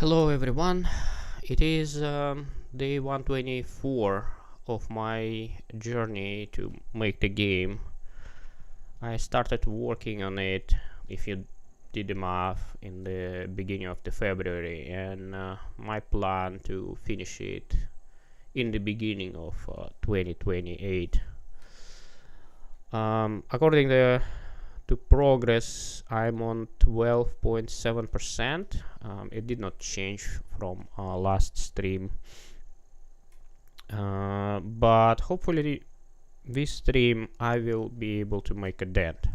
Hello everyone, it is day 124 of my journey to make the game. I started working on it, if you did the math, in the beginning of the February, and my plan to finish it in the beginning of 2028. According to progress, I'm on 12.7%. It did not change from last stream, but hopefully this stream I will be able to make a dent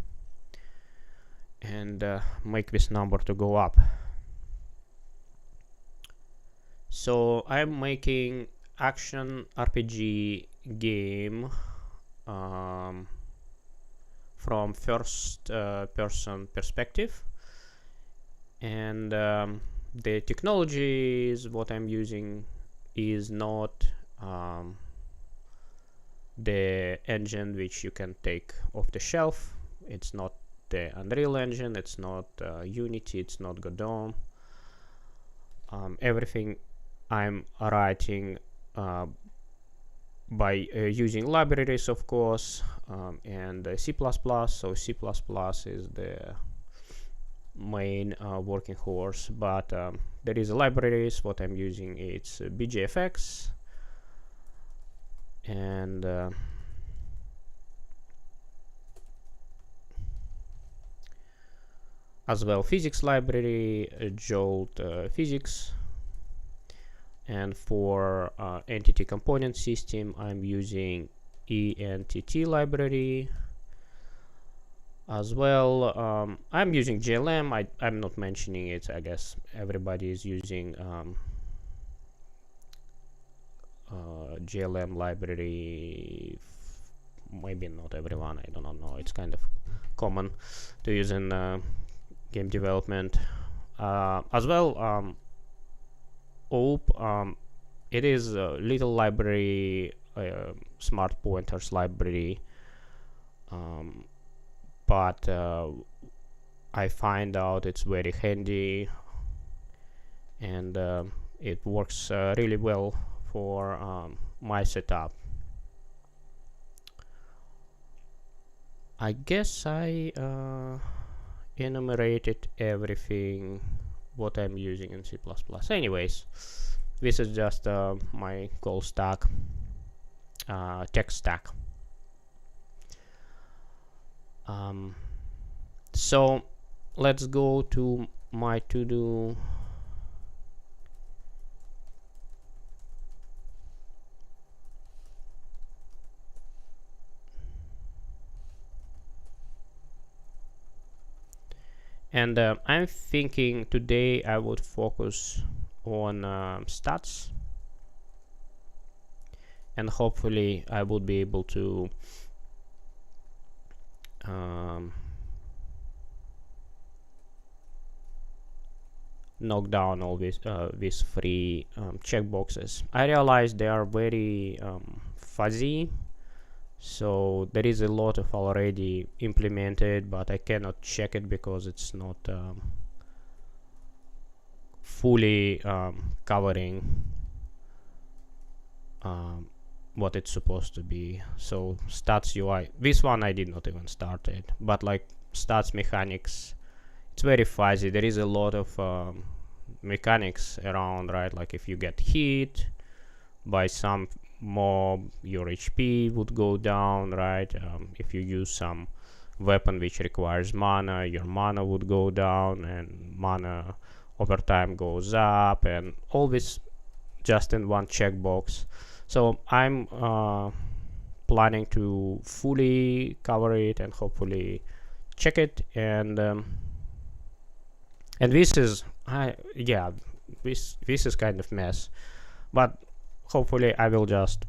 and make this number to go up. So I'm making action RPG game from first person perspective, and the technologies what I'm using is not the engine which you can take off the shelf. It's not the Unreal Engine, it's not Unity, it's not Godot. Everything I'm writing by using libraries, of course, and C++. So C++ is the main working horse, but there is libraries. What I'm using, it's BGFX, and as well physics library, Jolt physics. And for entity component system, I'm using ENTT library. As well, I'm using JLM. I'm not mentioning it. I guess everybody is using JLM library. Maybe not everyone. I don't know. It's kind of common to use in game development. As well, OOP, it is a little library, smart pointers library, but I find out it's very handy, and it works really well for my setup. I guess I enumerated everything what I'm using in C++. Anyways, this is just my call stack, tech stack. So let's go to my to-do. And I'm thinking today I would focus on stats, and hopefully I would be able to knock down all these three checkboxes. I realize they are very fuzzy, so there is a lot of already implemented, but I cannot check it because it's not fully covering what it's supposed to be. So stats UI, this one I did not even start it, but like stats mechanics, it's very fuzzy. There is a lot of mechanics around, right? Like if you get hit by some mob, your HP would go down, right? If you use some weapon which requires mana, your mana would go down, and mana over time goes up, and all this just in one checkbox. So I'm planning to fully cover it and hopefully check it, and this is this is kind of mess, but hopefully I will just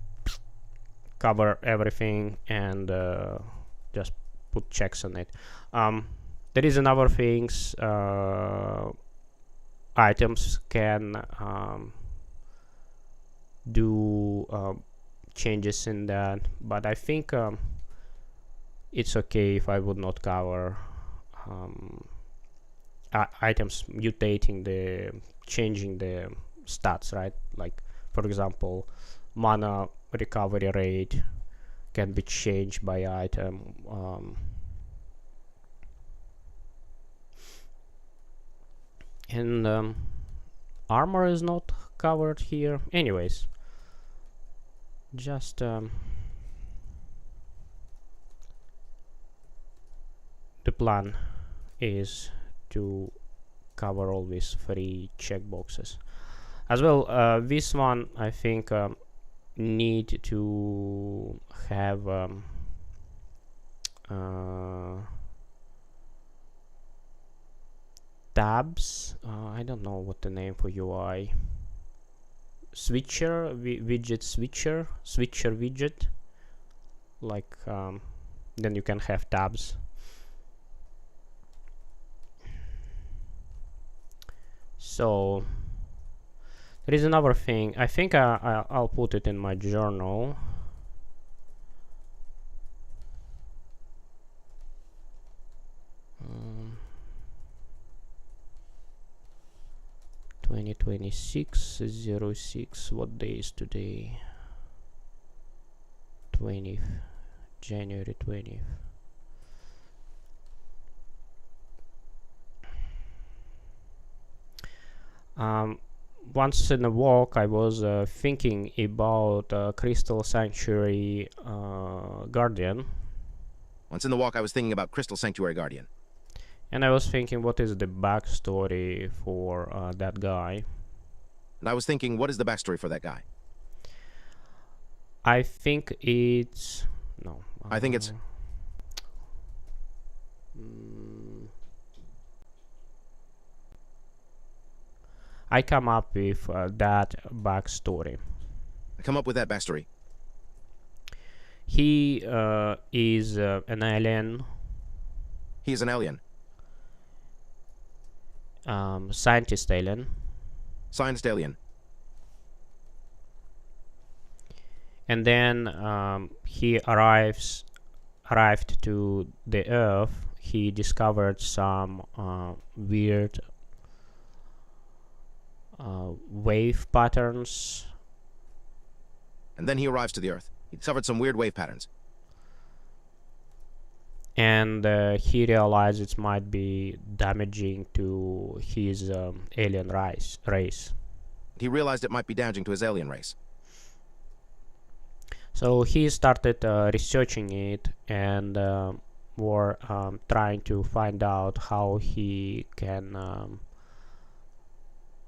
cover everything and just put checks on it. There is another things. Items can do changes in that, but I think it's okay if I would not cover items mutating changing the stats, right? Like, for example, mana recovery rate can be changed by item. And armor is not covered here. Anyways, just the plan is to cover all these 3 checkboxes. As well, this one I think need to have tabs. I don't know what the name for UI. Switcher widget switcher widget. Like then you can have tabs. So there is another thing. I think I'll put it in my journal. 2026/06. What day is today? 20th, January 20th. Once in a walk, I was thinking about Crystal Sanctuary Guardian. Once in the walk, I was thinking about Crystal Sanctuary Guardian. And I was thinking, what is the backstory for that guy? And I was thinking, what is the backstory for that guy? I think it's... No. I think it's... I come up with that backstory. I come up with that backstory. He is an alien. He is an alien. Scientist alien. Scientist alien. And then he arrived to the Earth. He discovered some weird wave patterns. And then he arrives to the Earth. He discovered some weird wave patterns. And he realized it might be damaging to his alien race. He realized it might be damaging to his alien race. So he started researching it and were trying to find out how he can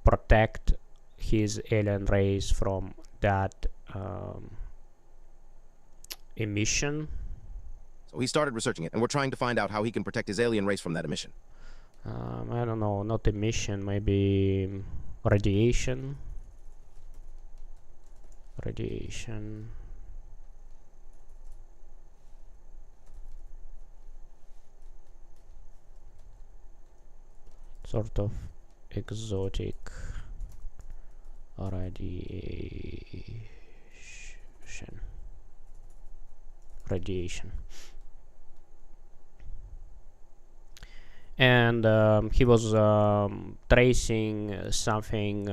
protect his alien race from that emission. So he started researching it, and we're trying to find out how he can protect his alien race from that emission. I don't know, not emission, maybe radiation. Radiation. Sort of exotic radiation. And he was tracing something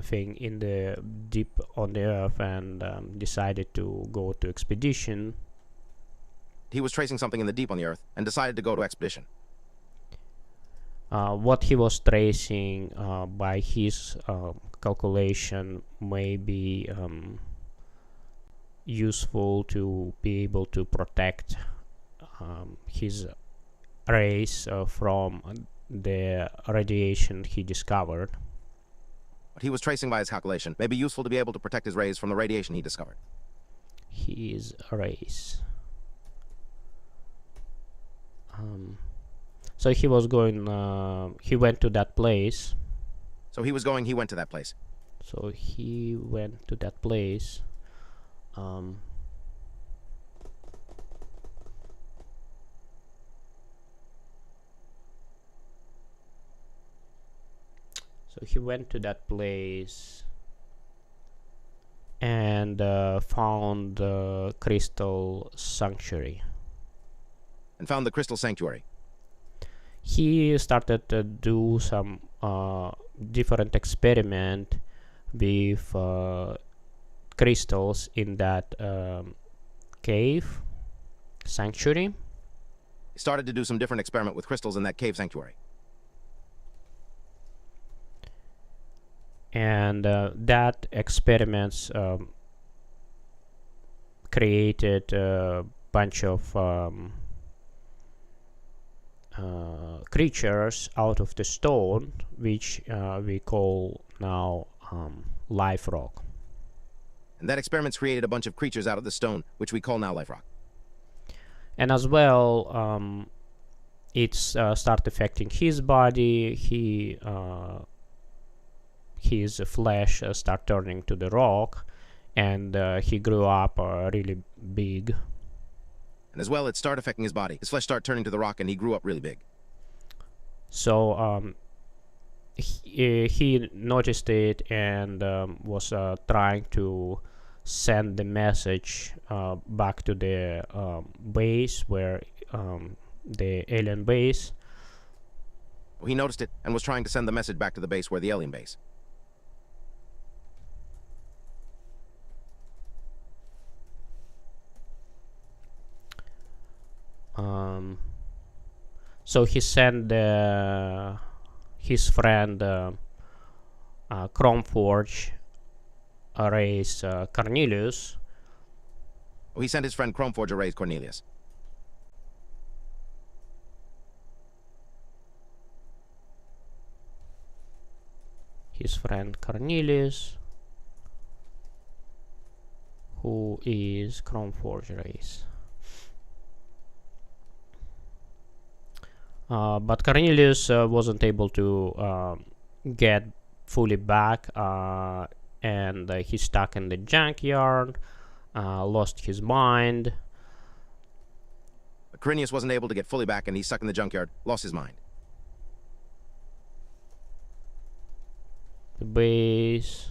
thing in the deep on the Earth, and decided to go to expedition. He was tracing something in the deep on the Earth and decided to go to expedition. What he was tracing, by his calculation, may be useful to be able to protect his race from the radiation he discovered. What he was tracing by his calculation may be useful to be able to protect his race from the radiation he discovered. His race. So he was going, he went to that place. So he was going, he went to that place. So he went to that place. So he went to that place and found the Crystal Sanctuary. And found the Crystal Sanctuary. he started to do some different experiment with crystals in that cave sanctuary. He started to do some different experiment with crystals in that cave sanctuary. And that experiments created a bunch of creatures out of the stone, which we call now life rock. And that experiments created a bunch of creatures out of the stone, which we call now life rock. And as well, it's start affecting his body. His flesh start turning to the rock, and he grew up really big. And as well, it started affecting his body. His flesh started turning to the rock, and he grew up really big. So he noticed it and was trying to send the message back to the base, where the alien base. He noticed it and was trying to send the message back to the base, where the alien base. So he sent his friend Chromeforge race Cornelius. He sent his friend Chromeforge raise Cornelius. His friend Cornelius, who is Chromeforge race. But Cornelius wasn't able to get fully back, and he's stuck in the junkyard, lost his mind. Cornelius wasn't able to get fully back, and he's stuck in the junkyard, lost his mind. The base,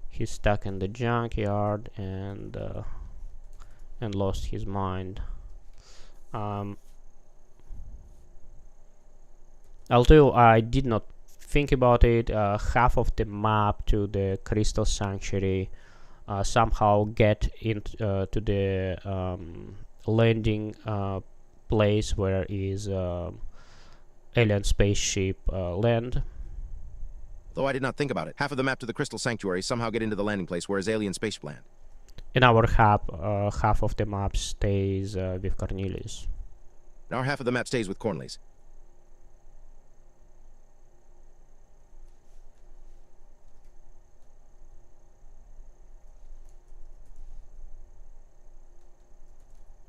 he's stuck in the junkyard and lost his mind. Although I did not think about it, half of the map to the Crystal Sanctuary somehow get into to the landing place where is alien spaceship land. Though I did not think about it, half of the map to the Crystal Sanctuary somehow get into the landing place where his alien spaceship land. And our half of the map stays with Cornelius. And our half of the map stays with Cornelius.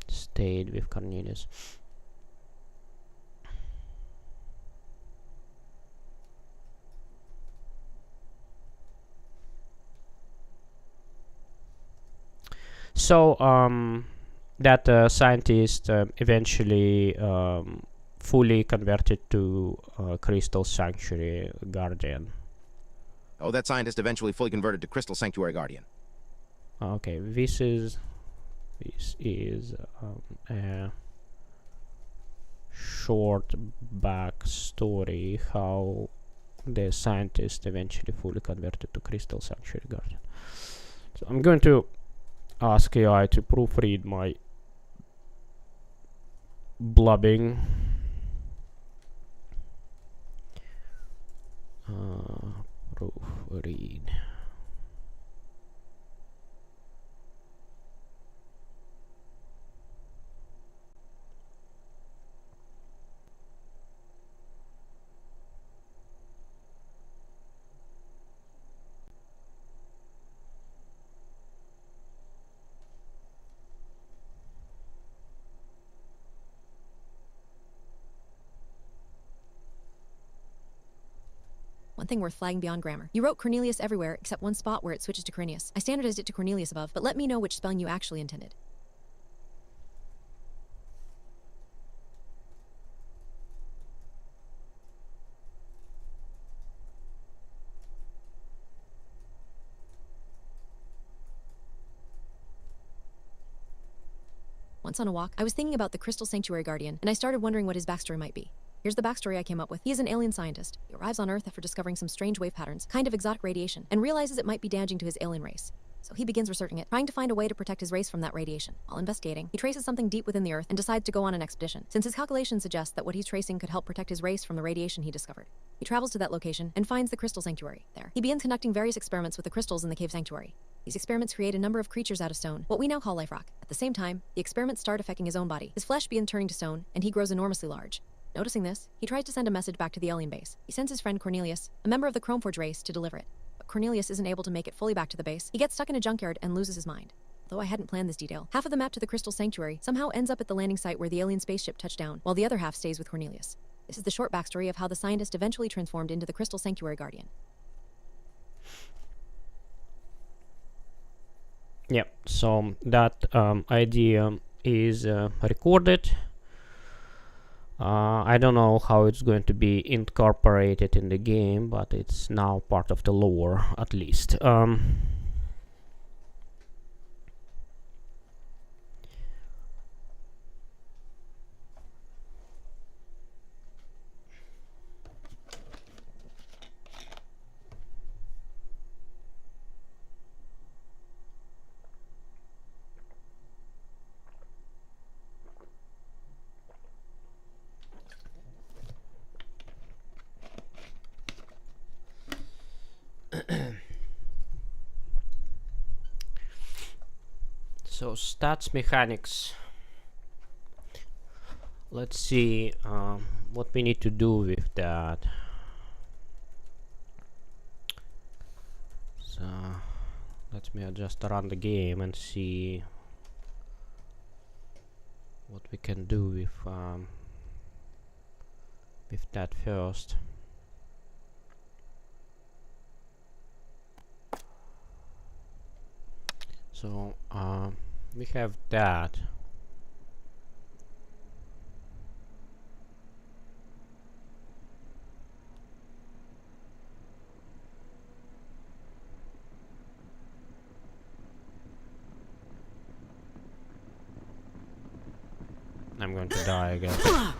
Stayed with Cornelius. So that scientist eventually fully converted to Crystal Sanctuary Guardian. Oh, that scientist eventually fully converted to Crystal Sanctuary Guardian. Okay, this is a short backstory how the scientist eventually fully converted to Crystal Sanctuary Guardian. So I'm going to ask AI to proofread my blubbing. Proofread. One thing worth flagging beyond grammar. You wrote Cornelius everywhere except one spot where it switches to Cornelius. I standardized it to Cornelius above, but let me know which spelling you actually intended. Once on a walk, I was thinking about the Crystal Sanctuary Guardian, and I started wondering what his backstory might be. Here's the backstory I came up with. He is an alien scientist. He arrives on Earth after discovering some strange wave patterns, kind of exotic radiation, and realizes it might be damaging to his alien race. So he begins researching it, trying to find a way to protect his race from that radiation. While investigating, he traces something deep within the Earth and decides to go on an expedition, since his calculations suggest that what he's tracing could help protect his race from the radiation he discovered. He travels to that location and finds the crystal sanctuary. There, he begins conducting various experiments with the crystals in the cave sanctuary. These experiments create a number of creatures out of stone, what we now call life rock. At the same time, the experiments start affecting his own body. His flesh begins turning to stone, and he grows enormously large. Noticing this, he tries to send a message back to the alien base. He sends his friend Cornelius, a member of the Chromeforge race, to deliver it. But Cornelius isn't able to make it fully back to the base. He gets stuck in a junkyard and loses his mind. Though I hadn't planned this detail, half of the map to the crystal sanctuary somehow ends up at the landing site where the alien spaceship touched down, while the other half stays with Cornelius. This is the short backstory of how the scientist eventually transformed into the crystal sanctuary guardian. Yeah, so that idea is recorded. I don't know how it's going to be incorporated in the game, but it's now part of the lore, at least. So stats mechanics. Let's see what we need to do with that. So let me just run the game and see what we can do with that first. So we have that. I'm going to die again.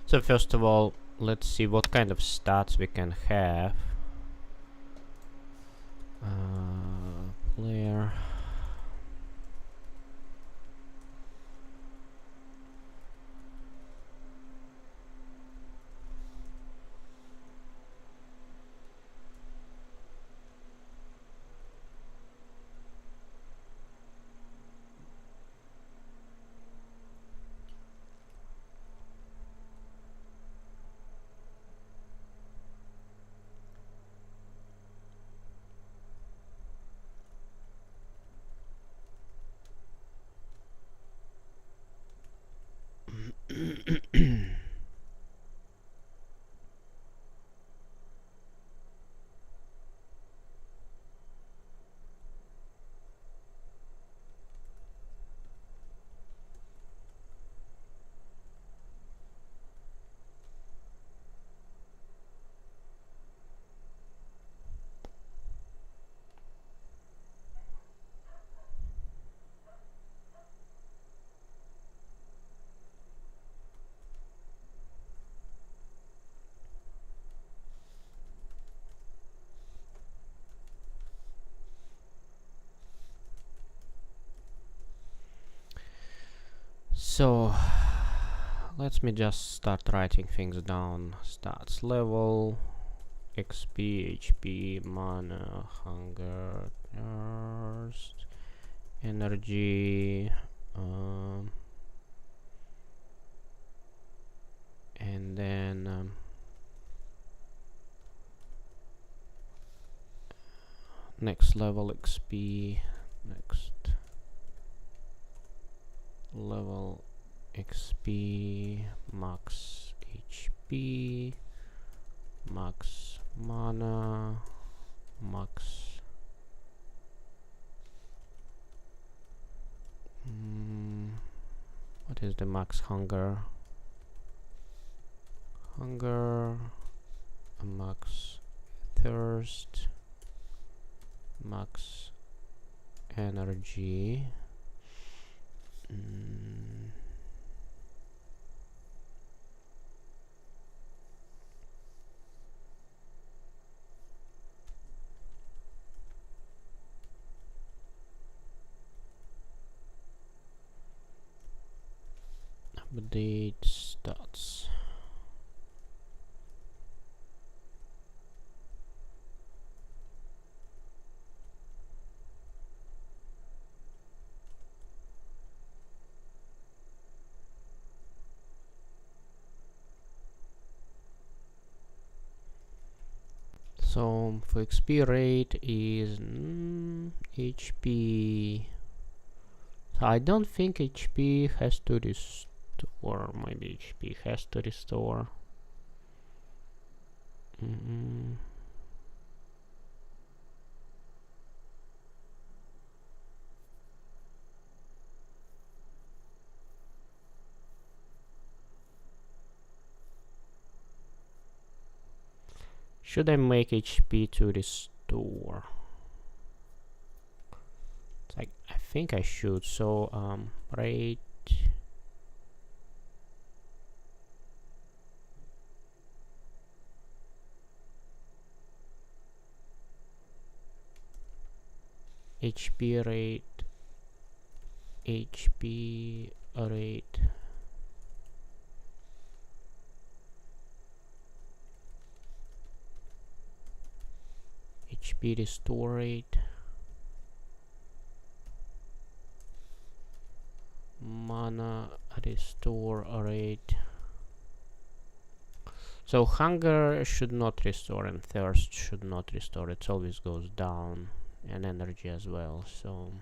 So first of all, let's see what kind of stats we can have. Player. So let me just start writing things down. Stats level, XP, HP, mana, hunger, thirst, energy, and then next level XP, next level XP, max HP, max mana, max what is the max hunger? Hunger, max thirst, max energy. Update stats. So for XP rate is HP. So I don't think HP has to restore. Maybe HP has to restore. Should I make HP to restore? It's like, I think I should. So rate HP rate, HP rate. HP restore rate, mana restore rate. So hunger should not restore and thirst should not restore. It always goes down, and energy as well. So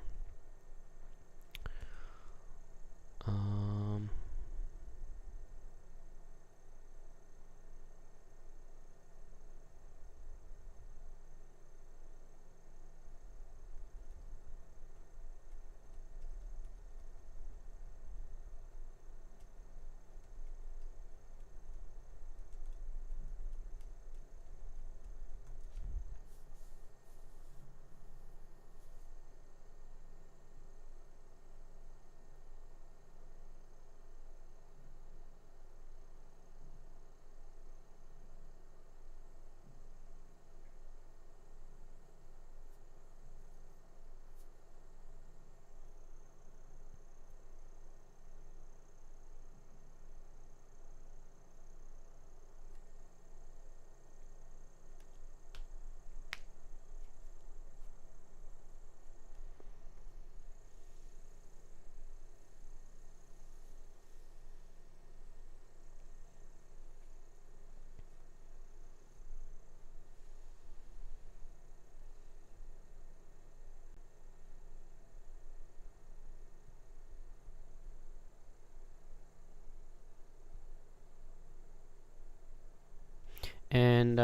and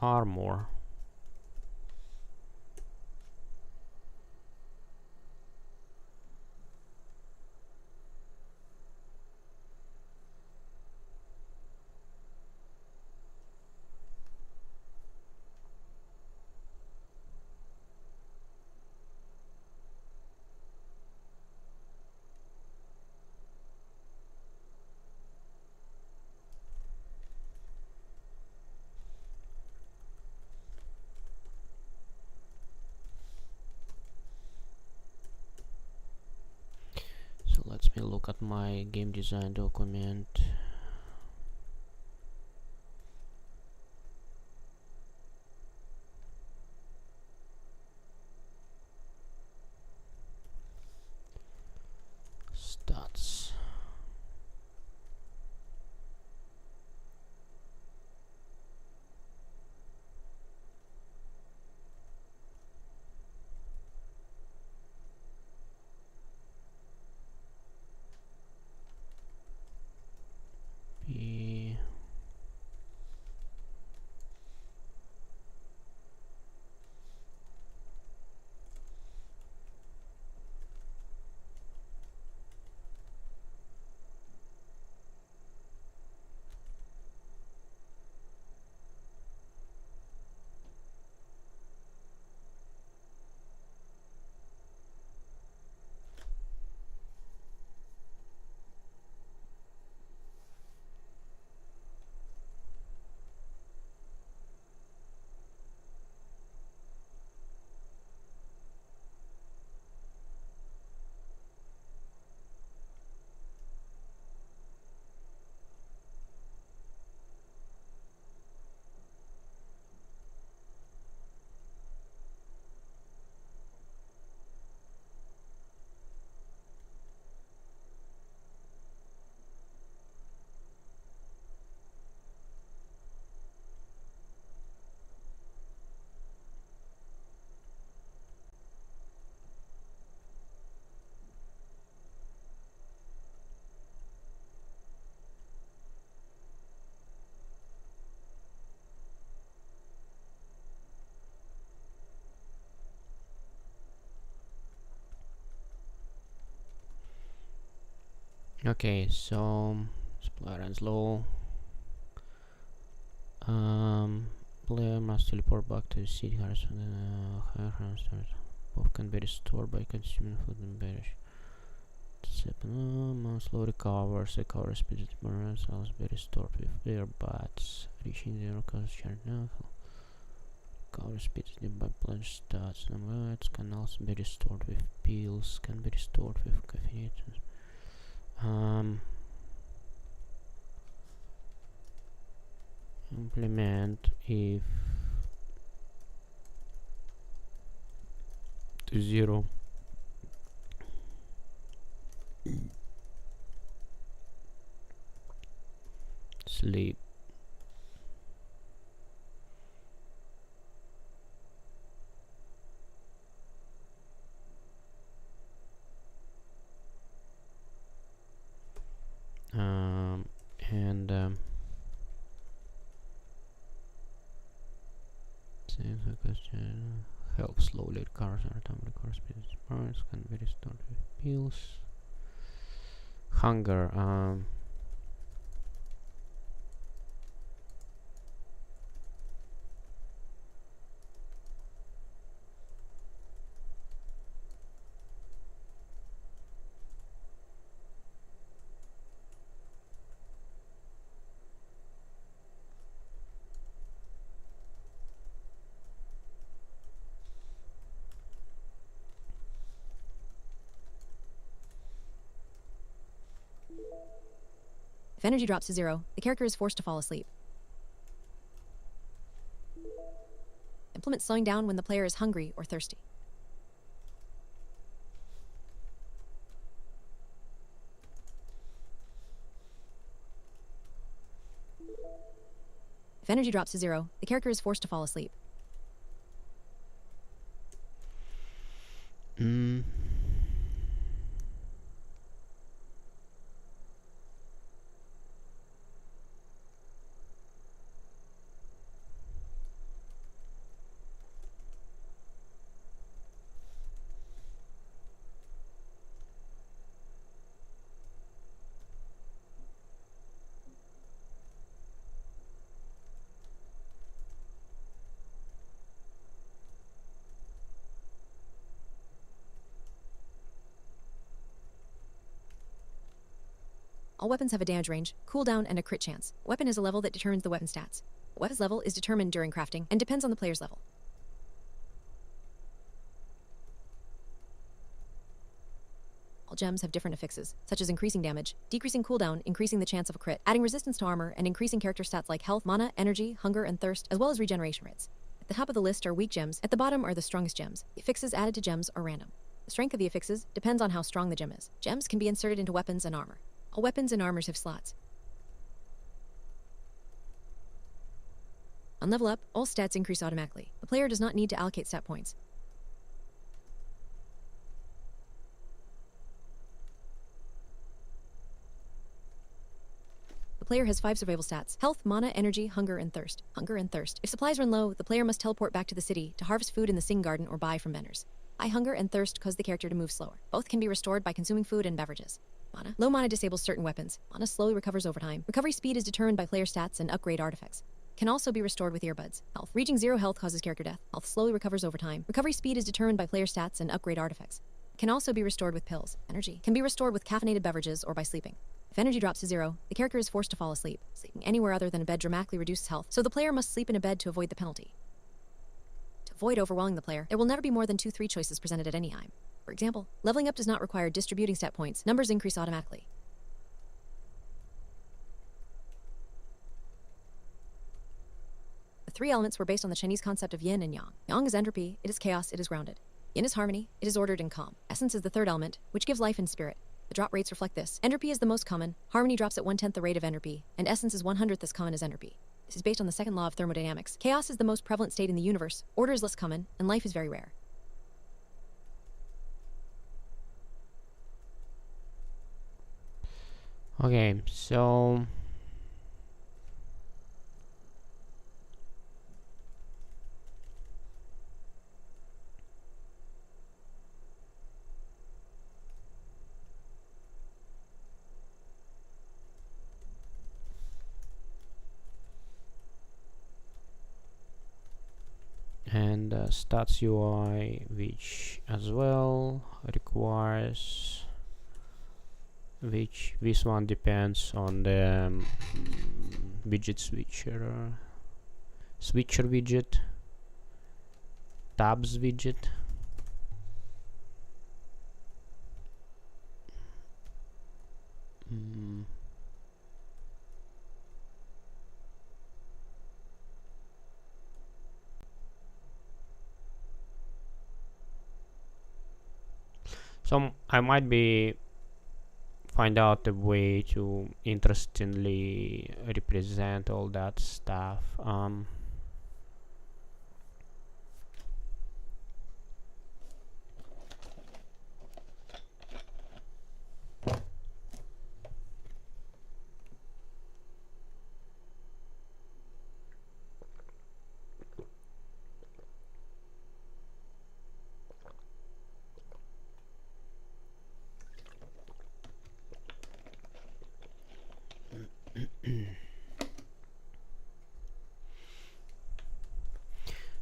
armor. Let me look at my game design document. Stats. P Okay, so player runs low. Player must teleport back to the city cards when the higher round starts. Both can be restored by consuming food and bearish. Slow recovers speed at burns, also be restored with their bats. Reaching zero cost chart now. Recover speed by plunge stats. Numbers can also be restored with pills, can be restored with caffeinators. Implement if to 0. Sleep. And help slowly recover time recover speed burns, can be restored with pills. Hunger. If energy drops to 0, the character is forced to fall asleep. Implement slowing down when the player is hungry or thirsty. If energy drops to 0, the character is forced to fall asleep. All weapons have a damage range, cooldown, and a crit chance. Weapon is a level that determines the weapon stats. Weapon's level is determined during crafting and depends on the player's level. All gems have different affixes, such as increasing damage, decreasing cooldown, increasing the chance of a crit, adding resistance to armor, and increasing character stats like health, mana, energy, hunger, and thirst, as well as regeneration rates. At the top of the list are weak gems, at the bottom are the strongest gems. The affixes added to gems are random. The strength of the affixes depends on how strong the gem is. Gems can be inserted into weapons and armor. All weapons and armors have slots. On level up, all stats increase automatically. The player does not need to allocate stat points. The player has 5 survival stats: health, mana, energy, hunger, and thirst. Hunger and thirst. If supplies run low, the player must teleport back to the city to harvest food in the Sing Garden or buy from vendors. High hunger and thirst cause the character to move slower. Both can be restored by consuming food and beverages. Mana. Low mana disables certain weapons. Mana slowly recovers over time. Recovery speed is determined by player stats and upgrade artifacts. Can also be restored with earbuds. Health. Reaching 0 health causes character death. Health slowly recovers over time. Recovery speed is determined by player stats and upgrade artifacts. Can also be restored with pills. Energy. Can be restored with caffeinated beverages or by sleeping. If energy drops to 0, the character is forced to fall asleep. Sleeping anywhere other than a bed dramatically reduces health, so the player must sleep in a bed to avoid the penalty. To avoid overwhelming the player, there will never be more than 2-3 choices presented at any time. For example, leveling up does not require distributing stat points. Numbers increase automatically. The 3 elements were based on the Chinese concept of yin and yang. Yang is entropy, it is chaos, it is grounded. Yin is harmony, it is ordered and calm. Essence is the 3rd element, which gives life and spirit. The drop rates reflect this. Entropy is the most common, harmony drops at 1/10 the rate of entropy, and essence is 1/100th as common as entropy. This is based on the 2nd law of thermodynamics. Chaos is the most prevalent state in the universe, order is less common, and life is very rare. Okay, so and stats UI, which as well requires, which this one depends on the widget switcher widget, tabs widget. So I might be find out a way to interestingly represent all that stuff.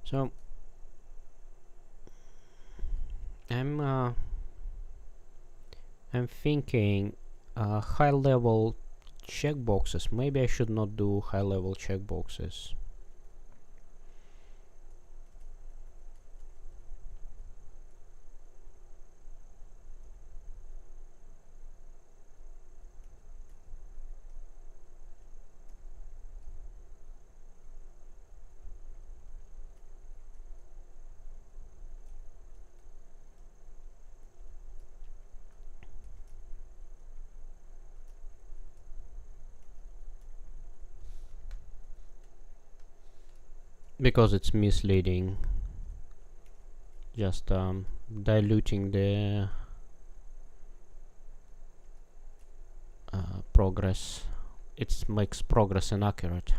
So I'm thinking high level checkboxes. Maybe I should not do high level checkboxes. Because it's misleading, just diluting the progress. It makes progress inaccurate.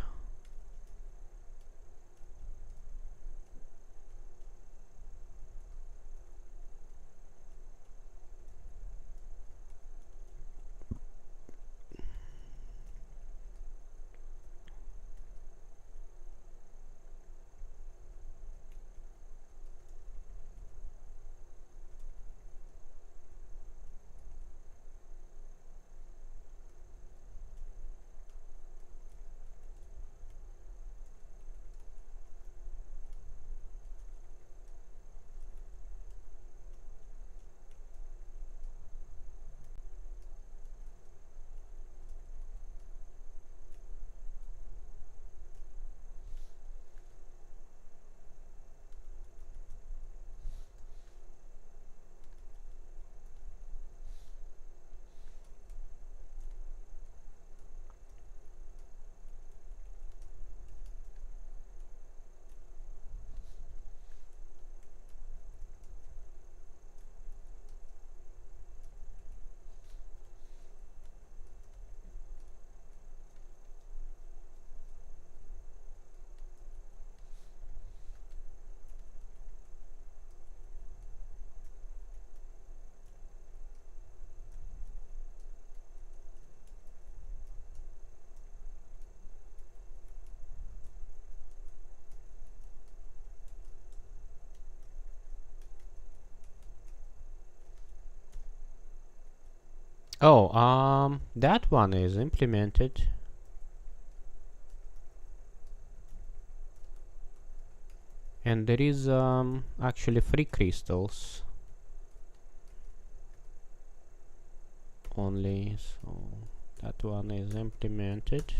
Oh, that one is implemented. And there is actually 3 crystals only, so that one is implemented.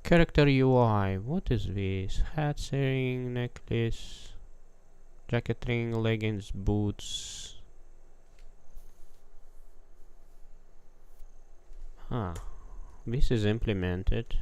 Character UI, what is this? Hat, earring, necklace, jacket, ring, leggings, boots. Huh, this is implemented.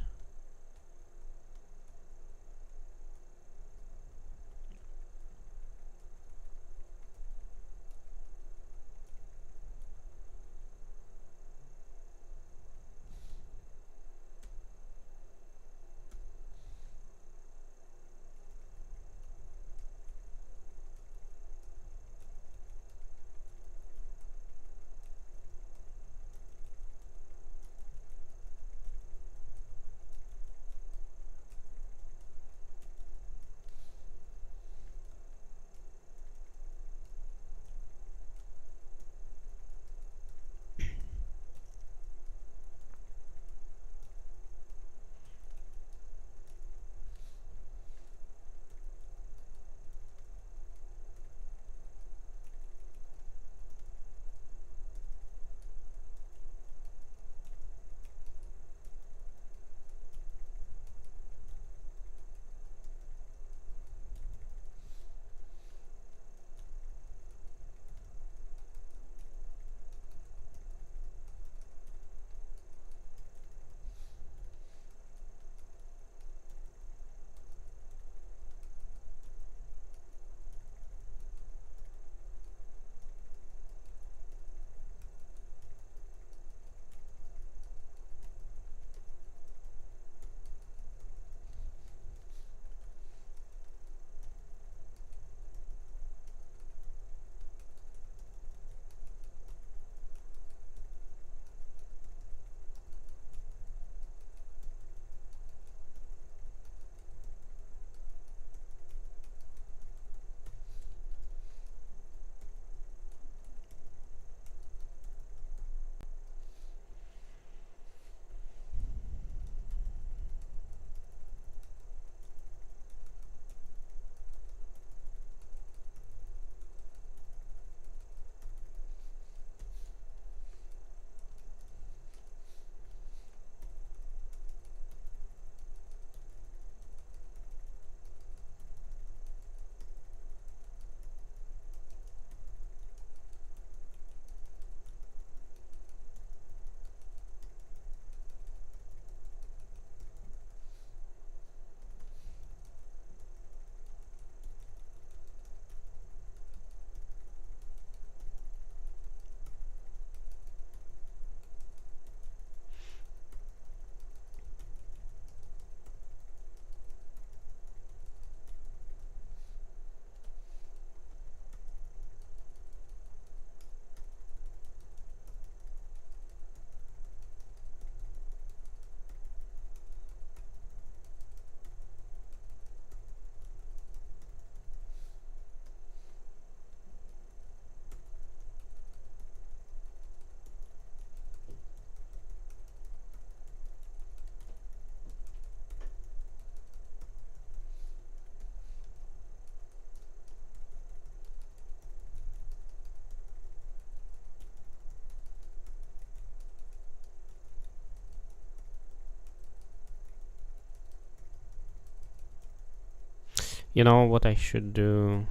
You know what I should do?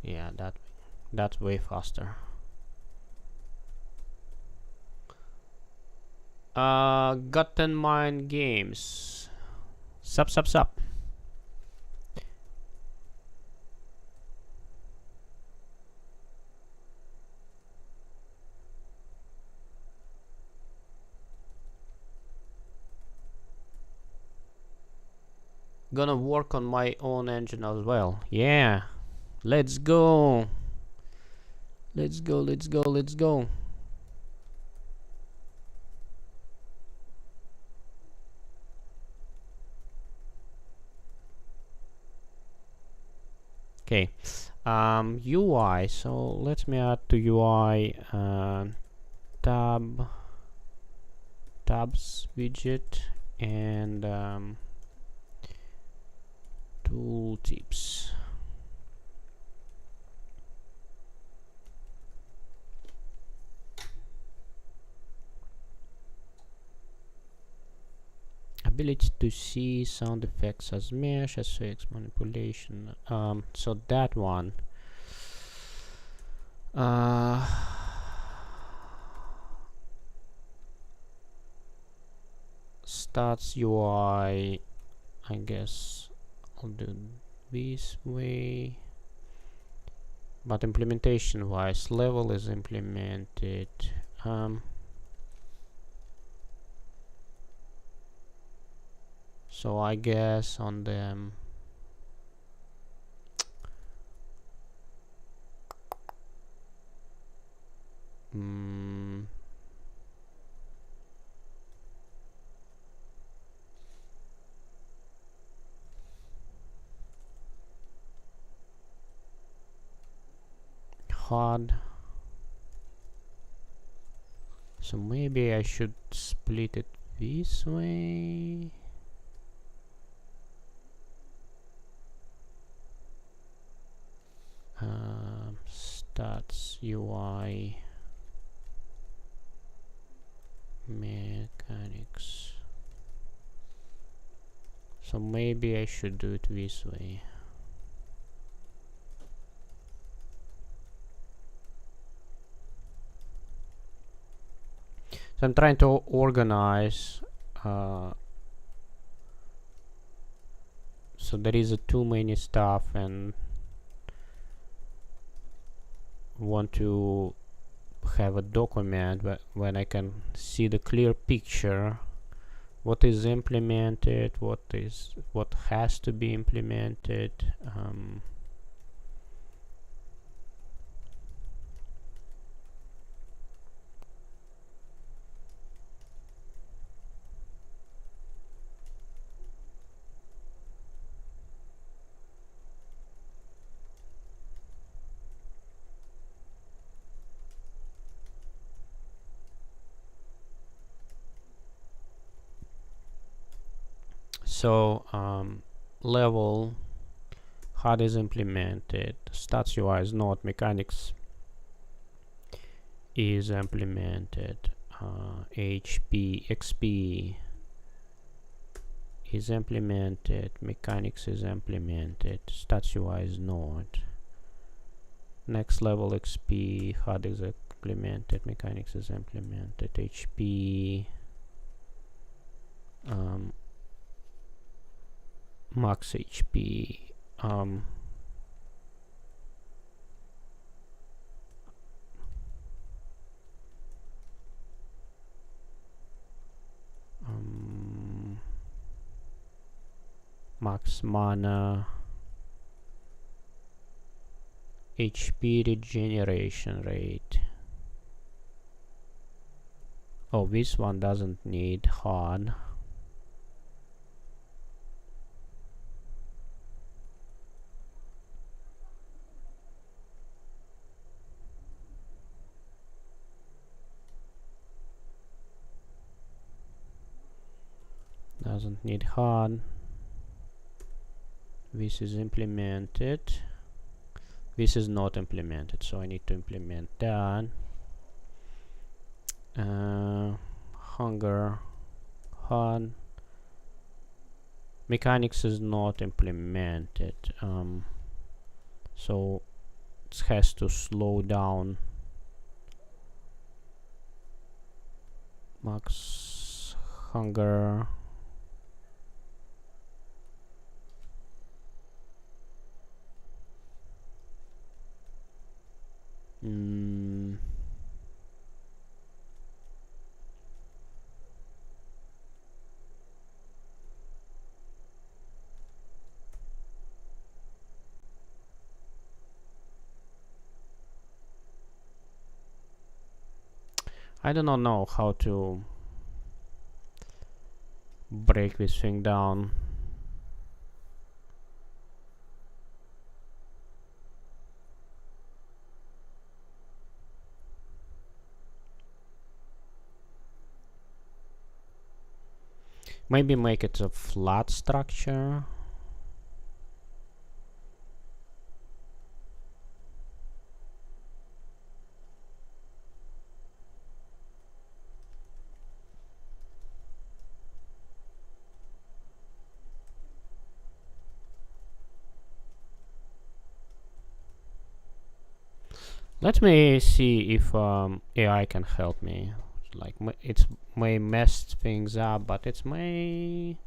Yeah, that's way faster. Gotten Mind Games. Sup. Gonna work on my own engine as well. Yeah. Let's go. Let's go. Okay. UI. So let me add to UI tabs widget and tooltips. Ability to see sound effects as mesh, SX manipulation. So that one. Starts UI. I guess I'll do this way. But implementation wise, level is implemented. So I guess on them hard. So maybe I should split it this way. Stats UI mechanics. So maybe I should do it this way. So I'm trying to organize. So there is too many stuff and want to have a document when I can see the clear picture, what is implemented, what has to be implemented. So level HUD is implemented, stats UI is not, mechanics is implemented, HP XP is implemented, mechanics is implemented, stats UI is not. Next level XP, HUD is implemented, mechanics is implemented, HP max HP max mana, HP regeneration rate. Oh, this one doesn't need hard. Doesn't need hard. This is implemented. This is not implemented, so I need to implement that. Hunger, HUD. Mechanics is not implemented, so it has to slow down. Max hunger. I do not know how to break this thing down. Maybe make it a flat structure. Let me see if AI can help me. Like it may mess things up, but it's may.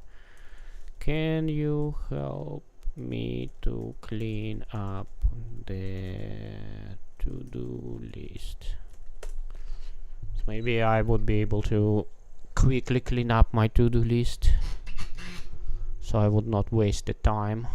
Can you help me to clean up the to-do list? So maybe I would be able to quickly clean up my to-do list, so I would not waste the time.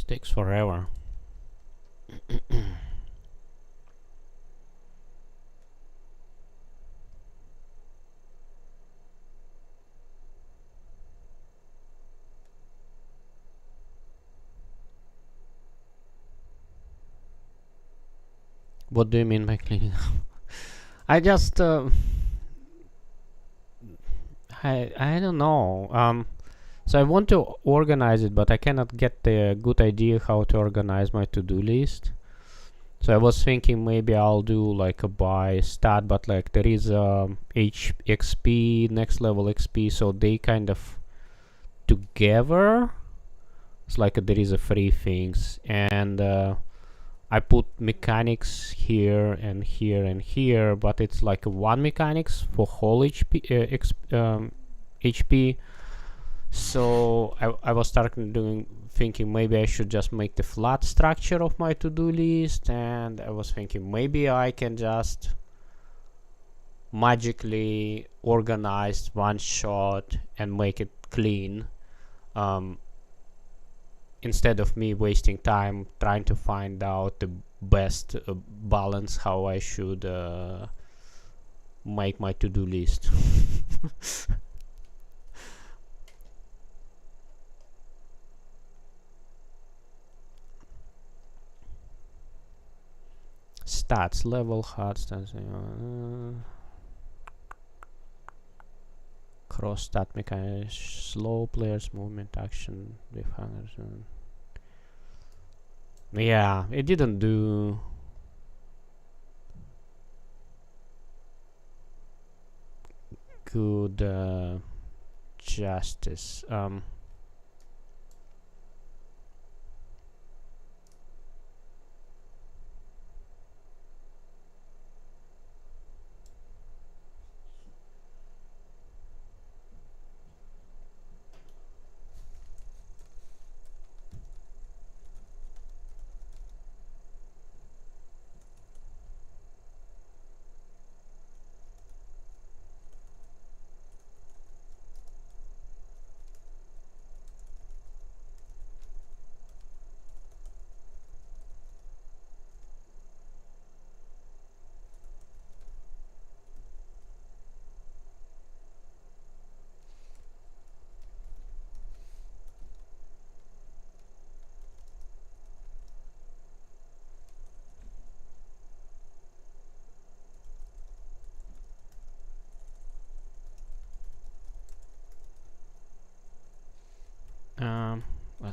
It takes forever. What do you mean by cleaning up? I just I don't know. So I want to organize it, but I cannot get a good idea how to organize my to-do list. So I was thinking maybe I'll do like a by stat, but like there is XP, next level XP, so they kind of together. It's like there is a free things, and I put mechanics here and here and here, but it's like one mechanics for whole HP. So I was thinking maybe I should just make the flat structure of my to-do list, and I was thinking maybe I can just magically organize one shot and make it clean, instead of me wasting time trying to find out the best balance how I should make my to-do list. Stats, level, hard stats, cross stat mechanics, slow players, movement, action, defenders. Yeah, it didn't do good justice.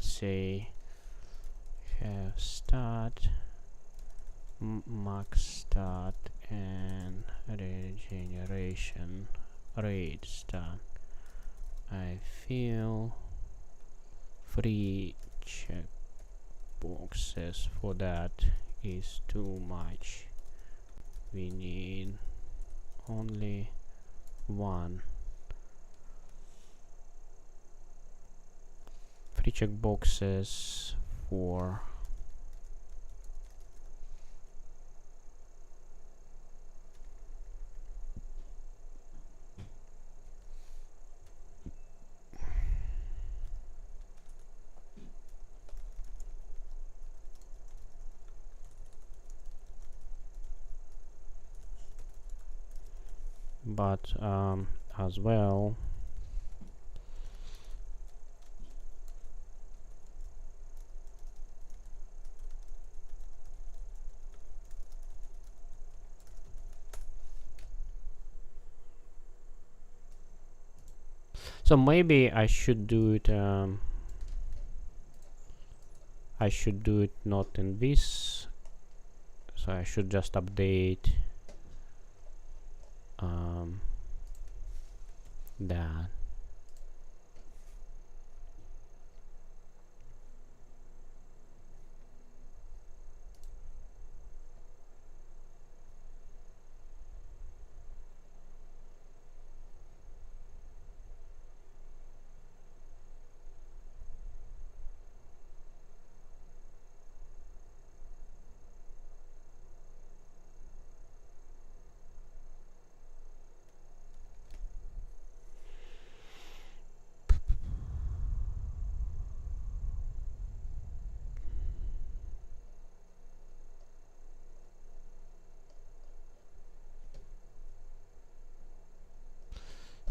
let's say have start, max start, and regeneration rate start. I feel 3 check boxes for that is too much. We need only 1. 3 check boxes for but as well so maybe I should do it not in this, so I should just update that.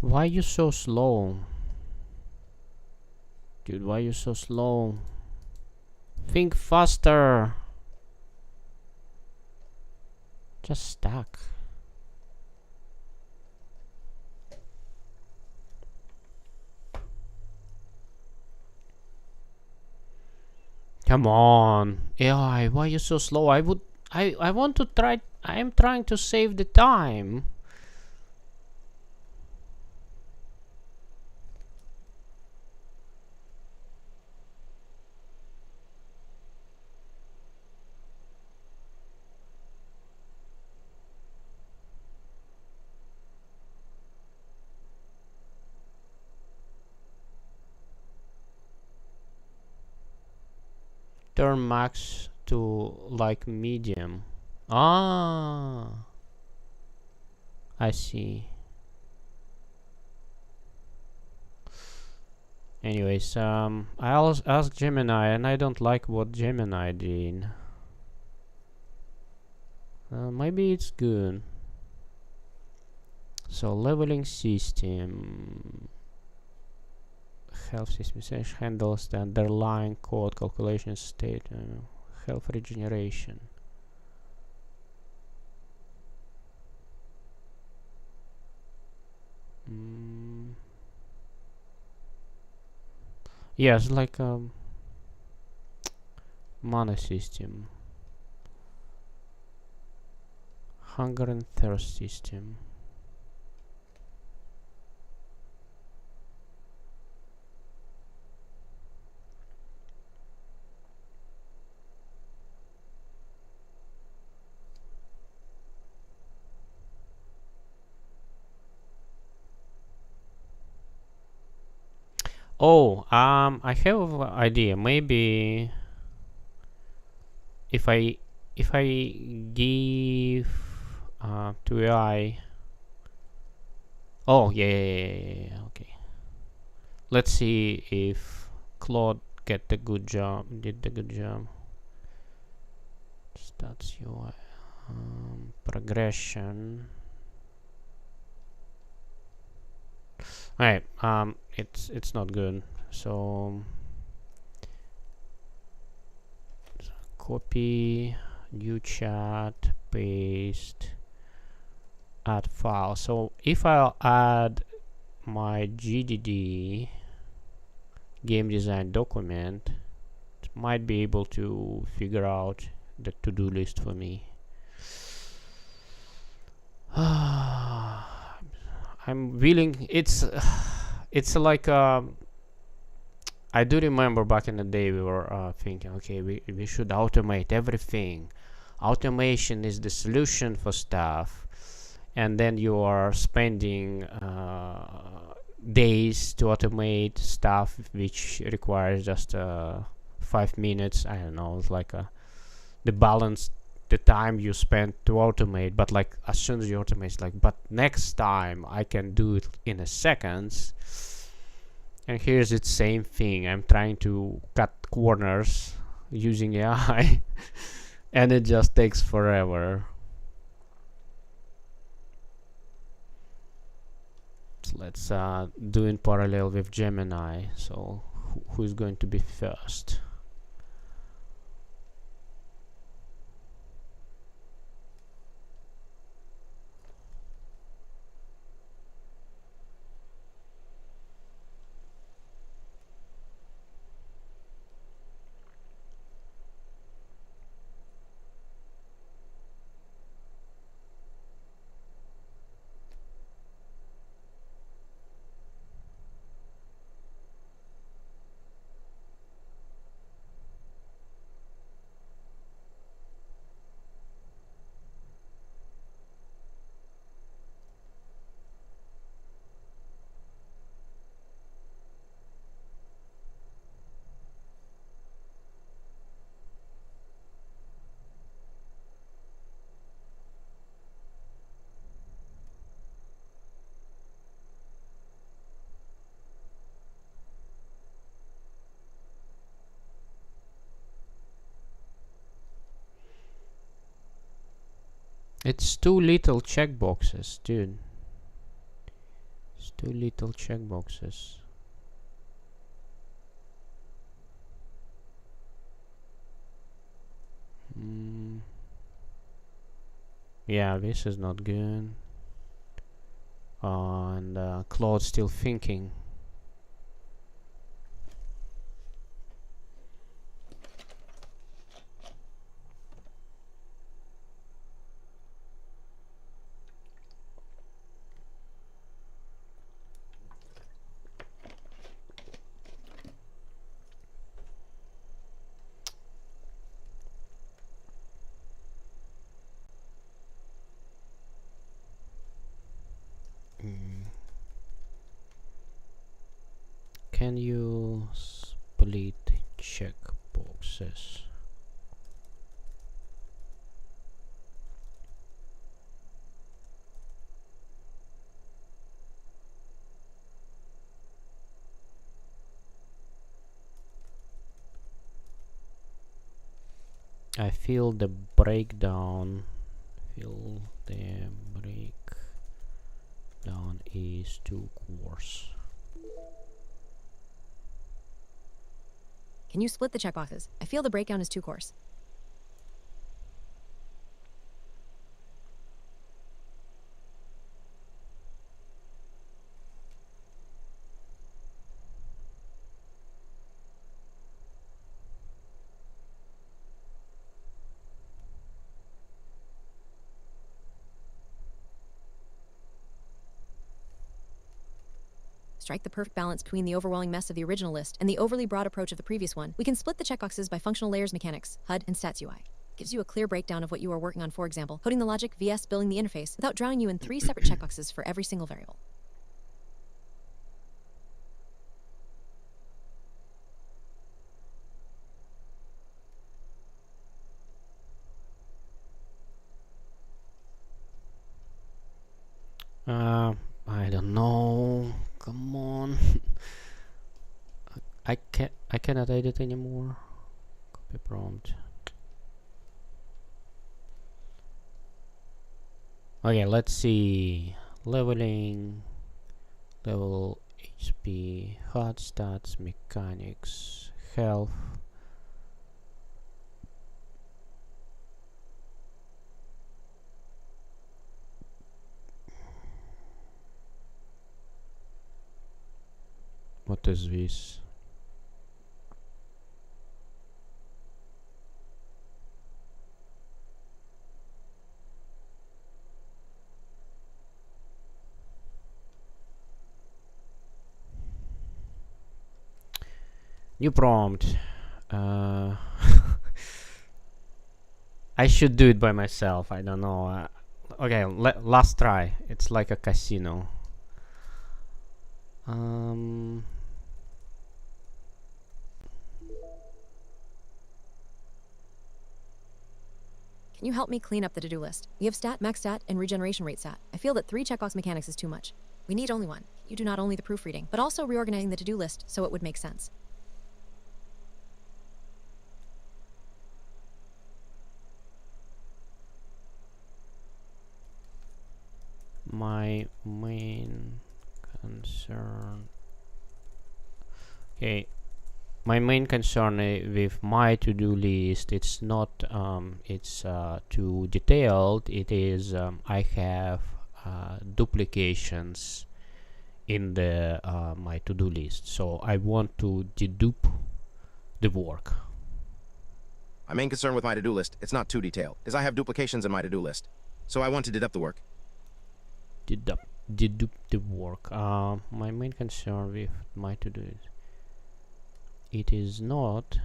Why you so slow? Dude, why you so slow? Think faster. Just stuck. Come on. AI, why you so slow? I want to try. I am trying to save the time. Turn max to like medium. Ah, I see. Anyways, I asked Gemini and I don't like what Gemini did. Maybe it's good. So leveling system. Health system handles the underlying code calculation state, health regeneration. Yes, like mana system, hunger and thirst system. Oh, I have an idea. Maybe if I give to AI. Oh yeah, okay. Let's see if Claude did the good job. Stats UI, progression. Alright, it's not good. So copy, new chat, paste, add file. So if I'll add my GDD game design document, might be able to figure out the to-do list for me. I'm willing. It's like I do remember back in the day we were thinking, okay, we should automate everything. Automation is the solution for stuff, and then you are spending days to automate stuff which requires just 5 minutes. I don't know. It's like the balance, the time you spend to automate. But like as soon as you automate, it's like, but next time I can do it in a second. And here's the same thing. I'm trying to cut corners using AI, and it just takes forever. So let's do in parallel with Gemini. So who's going to be first? It's too little checkboxes, dude. It's too little checkboxes. Yeah, this is not good. And Claude's still thinking. Can you split checkboxes? I feel the breakdown. Feel the breakdown is too coarse. Can you split the checkboxes? I feel the breakdown is too coarse. Strike the perfect balance between the overwhelming mess of the original list and the overly broad approach of the previous one. We can split the checkboxes by functional layers mechanics, HUD, and stats UI. Gives you a clear breakdown of what you are working on, for example, coding the logic, vs building the interface, without drowning you in 3 separate checkboxes for every single variable. I don't know. Come on. I cannot edit anymore. Copy prompt. Okay, let's see. Leveling, level HP, HUD, stats, mechanics, health. What is this? New prompt. Uh, I should do it by myself. I don't know. Okay, last try. It's like a casino. Um, Can you help me clean up the to-do list? We have stat, max stat, and regeneration rate stat. I feel that 3 checkbox mechanics is too much. We need only one. You do not only the proofreading, but also reorganizing the to-do list so it would make sense. my main concern. Okay, my main concern with my to-do list, it's not it's too detailed. It is I have duplications in the my to-do list, so I want to dedupe the work. My main concern with my to-do list, it's not too detailed, is I have duplications in my to-do list. So I want to deduct the work. Dedupe the work. My main concern with my to-do list, it is not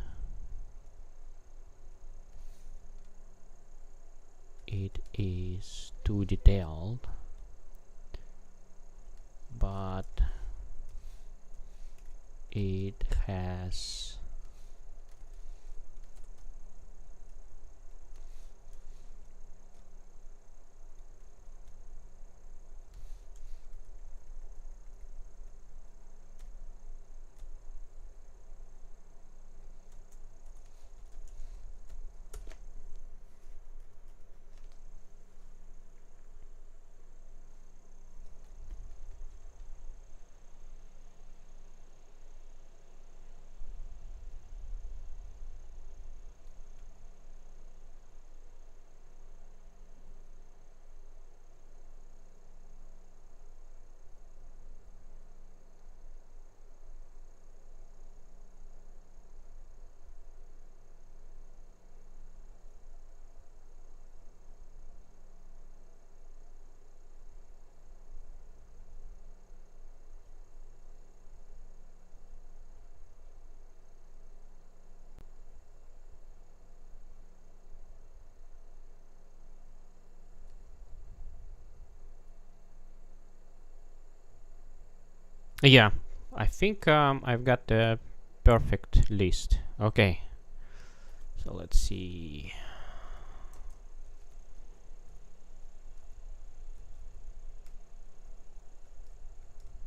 it is too detailed, but it has yeah, I think I've got the perfect list. Okay, so let's see.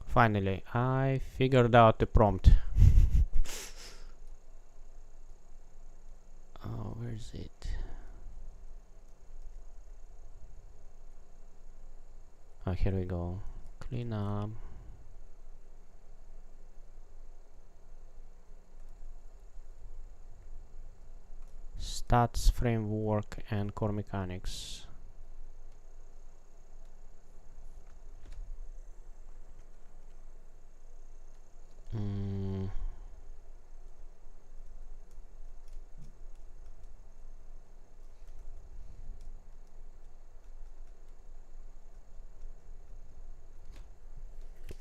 Finally, I figured out the prompt. Oh, where is it? Oh, here we go. Clean up. Stats, framework, and core mechanics.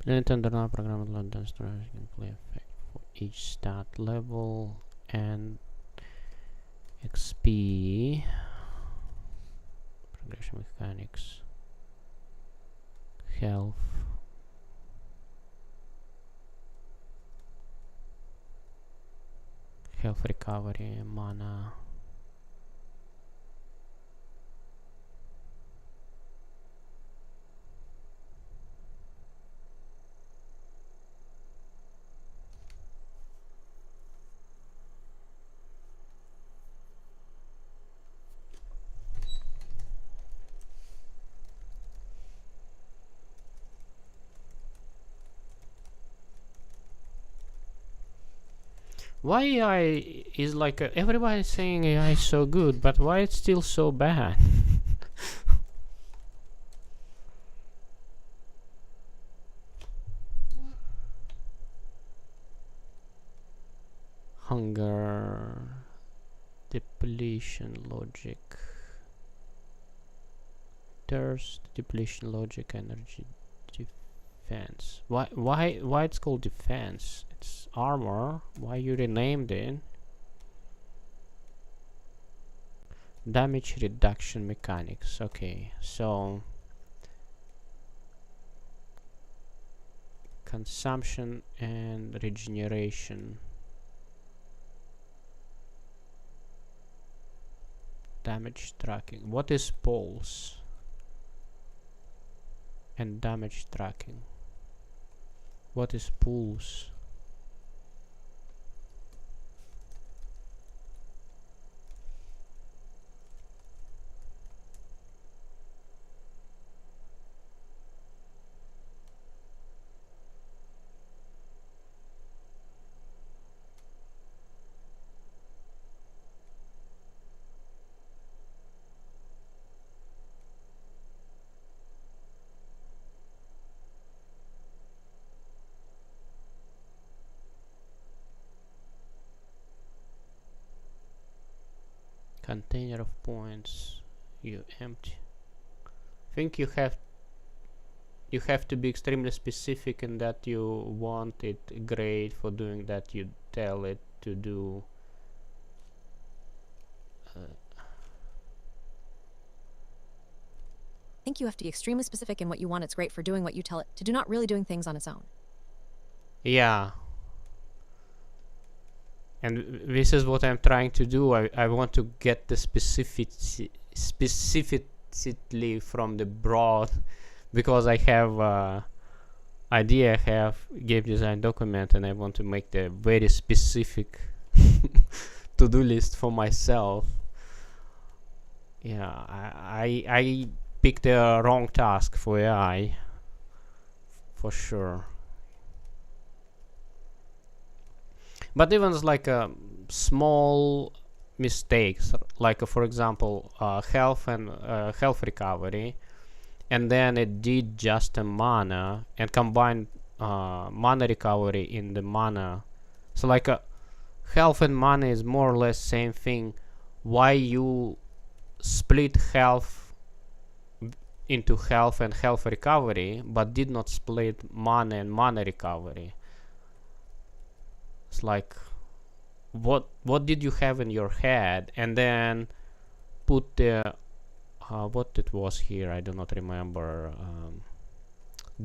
Planet internal program London storage can play effect for each stat level and XP. Progression mechanics. Health. Health recovery, mana. Why AI is like everybody's saying AI is so good, but why it's still so bad? Hunger, depletion logic, thirst, depletion logic, energy defense. Why it's called defense? It's armor. Why you renamed it? Damage reduction mechanics. Okay, so consumption and regeneration. Damage tracking. What is pulse? And damage tracking. What is pulse? Container of points. You empty. I think you have to be extremely specific in that you want it grade. For doing that, you tell it to do I think you have to be extremely specific in what you want its great for doing what you tell it to do, not really doing things on its own. yeah. And this is what I'm trying to do. I want to get the specificity from the broad, because I have idea, I have game design document, and I want to make the very specific to-do list for myself. Yeah, I picked the wrong task for AI, for sure. But even like small mistakes, like for example health and health recovery, and then it did just a mana and combined mana recovery in the mana. So like health and mana is more or less same thing. Why you split health into health and health recovery, but did not split mana and mana recovery? It's like, what did you have in your head, and then put the what it was here, I do not remember,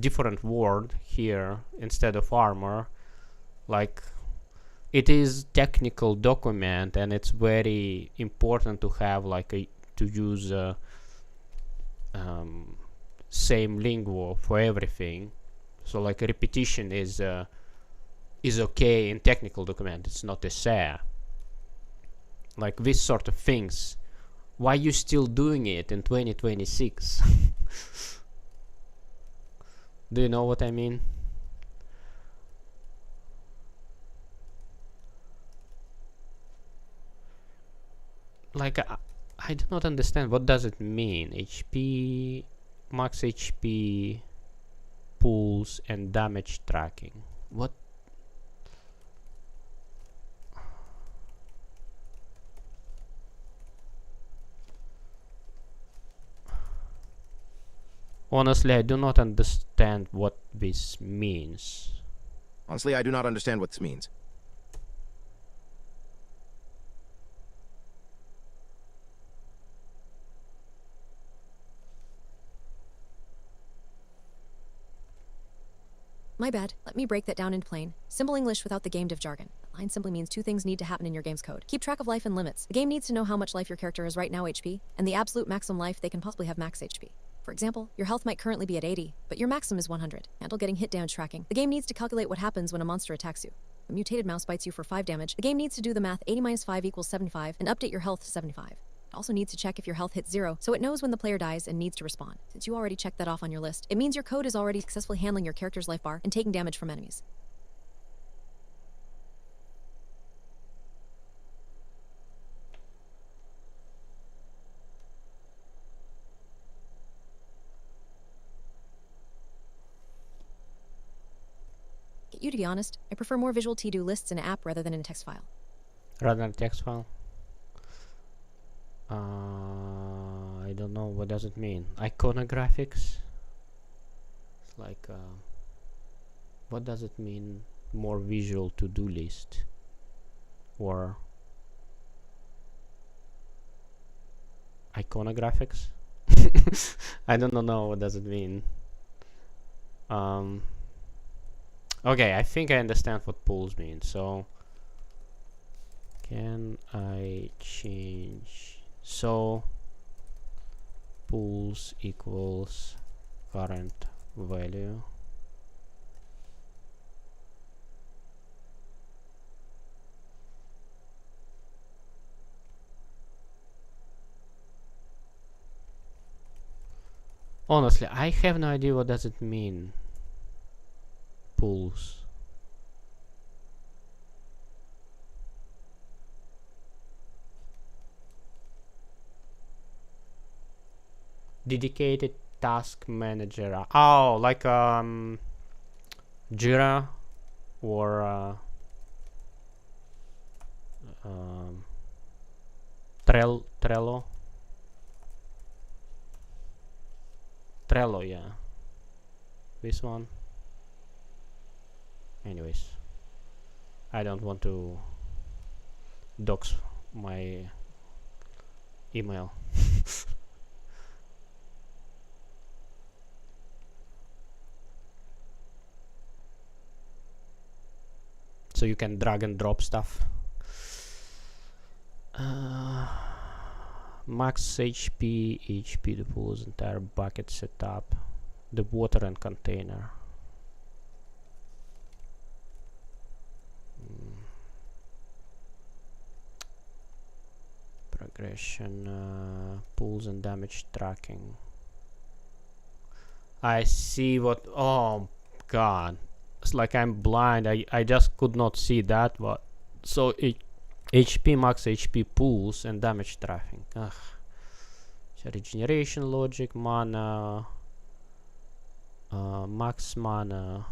different word here instead of armor. Like, it is technical document, and it's very important to have like to use same lingo for everything. So like repetition is okay in technical document. It's not a SAA. Like this sort of things. Why you still doing it in 2026? Do you know what I mean? Like I do not understand, what does it mean? HP, max HP, pulse, and damage tracking. What? Honestly, I do not understand what this means. Honestly, I do not understand what this means. My bad. Let me break that down into plain, simple English without the game dev jargon. That line simply means two things need to happen in your game's code. Keep track of life and limits. The game needs to know how much life your character is right now HP, and the absolute maximum life they can possibly have max HP. For example, your health might currently be at 80, but your maximum is 100. Handle getting hit damage tracking. The game needs to calculate what happens when a monster attacks you. If a mutated mouse bites you for 5 damage, the game needs to do the math 80 minus 5 equals 75, and update your health to 75. It also needs to check if your health hits 0, so it knows when the player dies and needs to respond. Since you already checked that off on your list, it means your code is already successfully handling your character's life bar and taking damage from enemies. Get you to be honest, I prefer more visual to-do lists in an app rather than in a text file. Rather than text file? I don't know, what does it mean? Iconographics? It's like What does it mean? More visual to-do list, or iconographics? I don't know what does it mean. Okay, I think I understand what pools mean. So can I change? So pools equals current value. Honestly, I have no idea what does it mean. Pools. Dedicated task manager. Oh, like Jira or Trello. Trello, yeah. This one. Anyways, I don't want to dox my email. So you can drag and drop stuff. Max HP the pool's entire bucket setup, the water and container. Progression, pools and damage tracking. I see what. Oh god, it's like I'm blind. I just could not see that. But so HP max HP pools and damage tracking. Ugh. So regeneration logic, mana, max mana,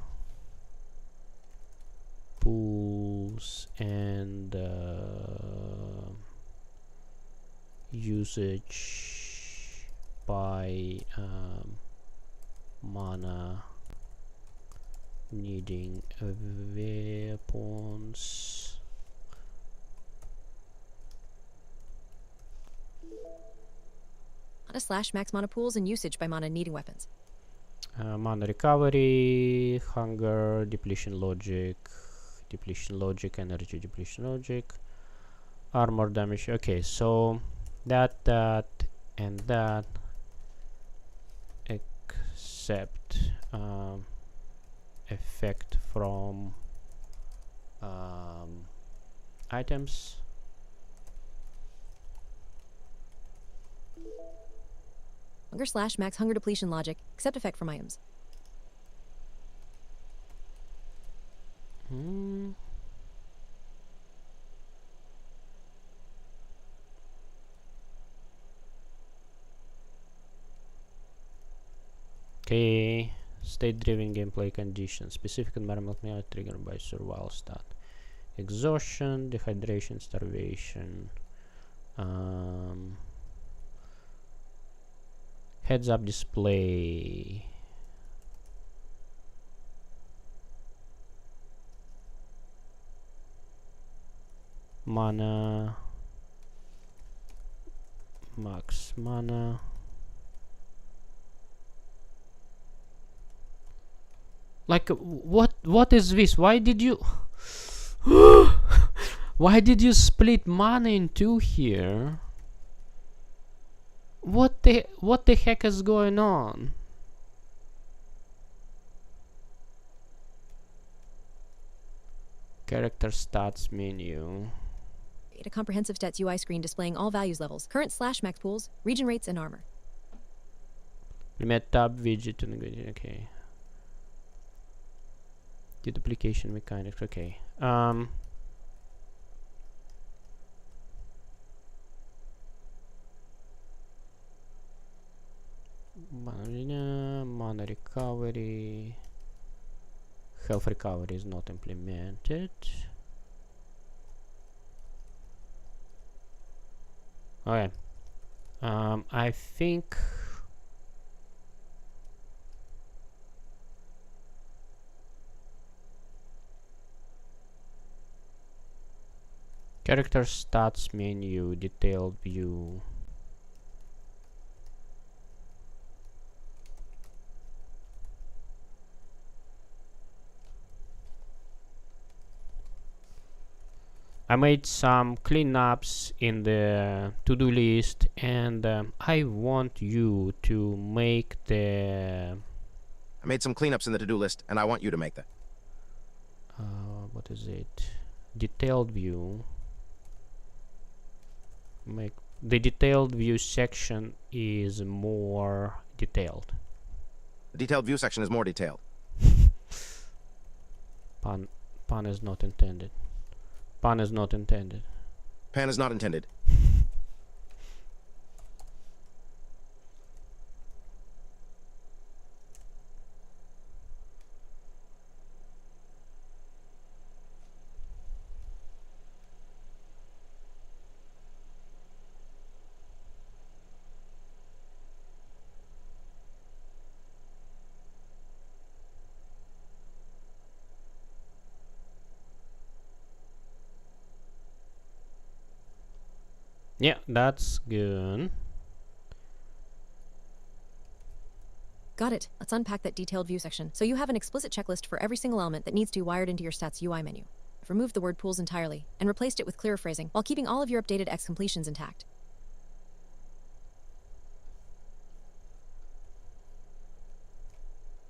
pools, and usage by mana needing weapons. Mana / max mana pools and usage by mana needing weapons. Mana recovery, hunger, depletion logic, energy depletion logic, armor damage. Okay, so that, and that, except effect from items. Hunger / max hunger depletion logic, except effect from items. Okay, state-driven gameplay conditions. Specific environment may be triggered by survival stat. Exhaustion, dehydration, starvation. Heads-up display. Mana. Max mana. Like, what is this? Why did you why did you split mana in two here? What the heck is going on? Character stats menu. A comprehensive stats UI screen displaying all values levels, current / max pools, region rates, and armor. Limit tab widget and okay. Duplication mechanics. Okay. Mana recovery. Health recovery is not implemented. Okay. I think Character stats menu, detailed view. I made some cleanups in the to-do list, and I want you to make the I made some cleanups in the to-do list, and I want you to make that. what is it? Detailed view. Make the detailed view section is more detailed. The detailed view section is more detailed. Pun is not intended. Pun is not intended. Pan is not intended. Yeah, that's good. Got it. Let's unpack that detailed view section. So you have an explicit checklist for every single element that needs to be wired into your stats UI menu. I've removed the word pools entirely and replaced it with clearer phrasing while keeping all of your updated X completions intact.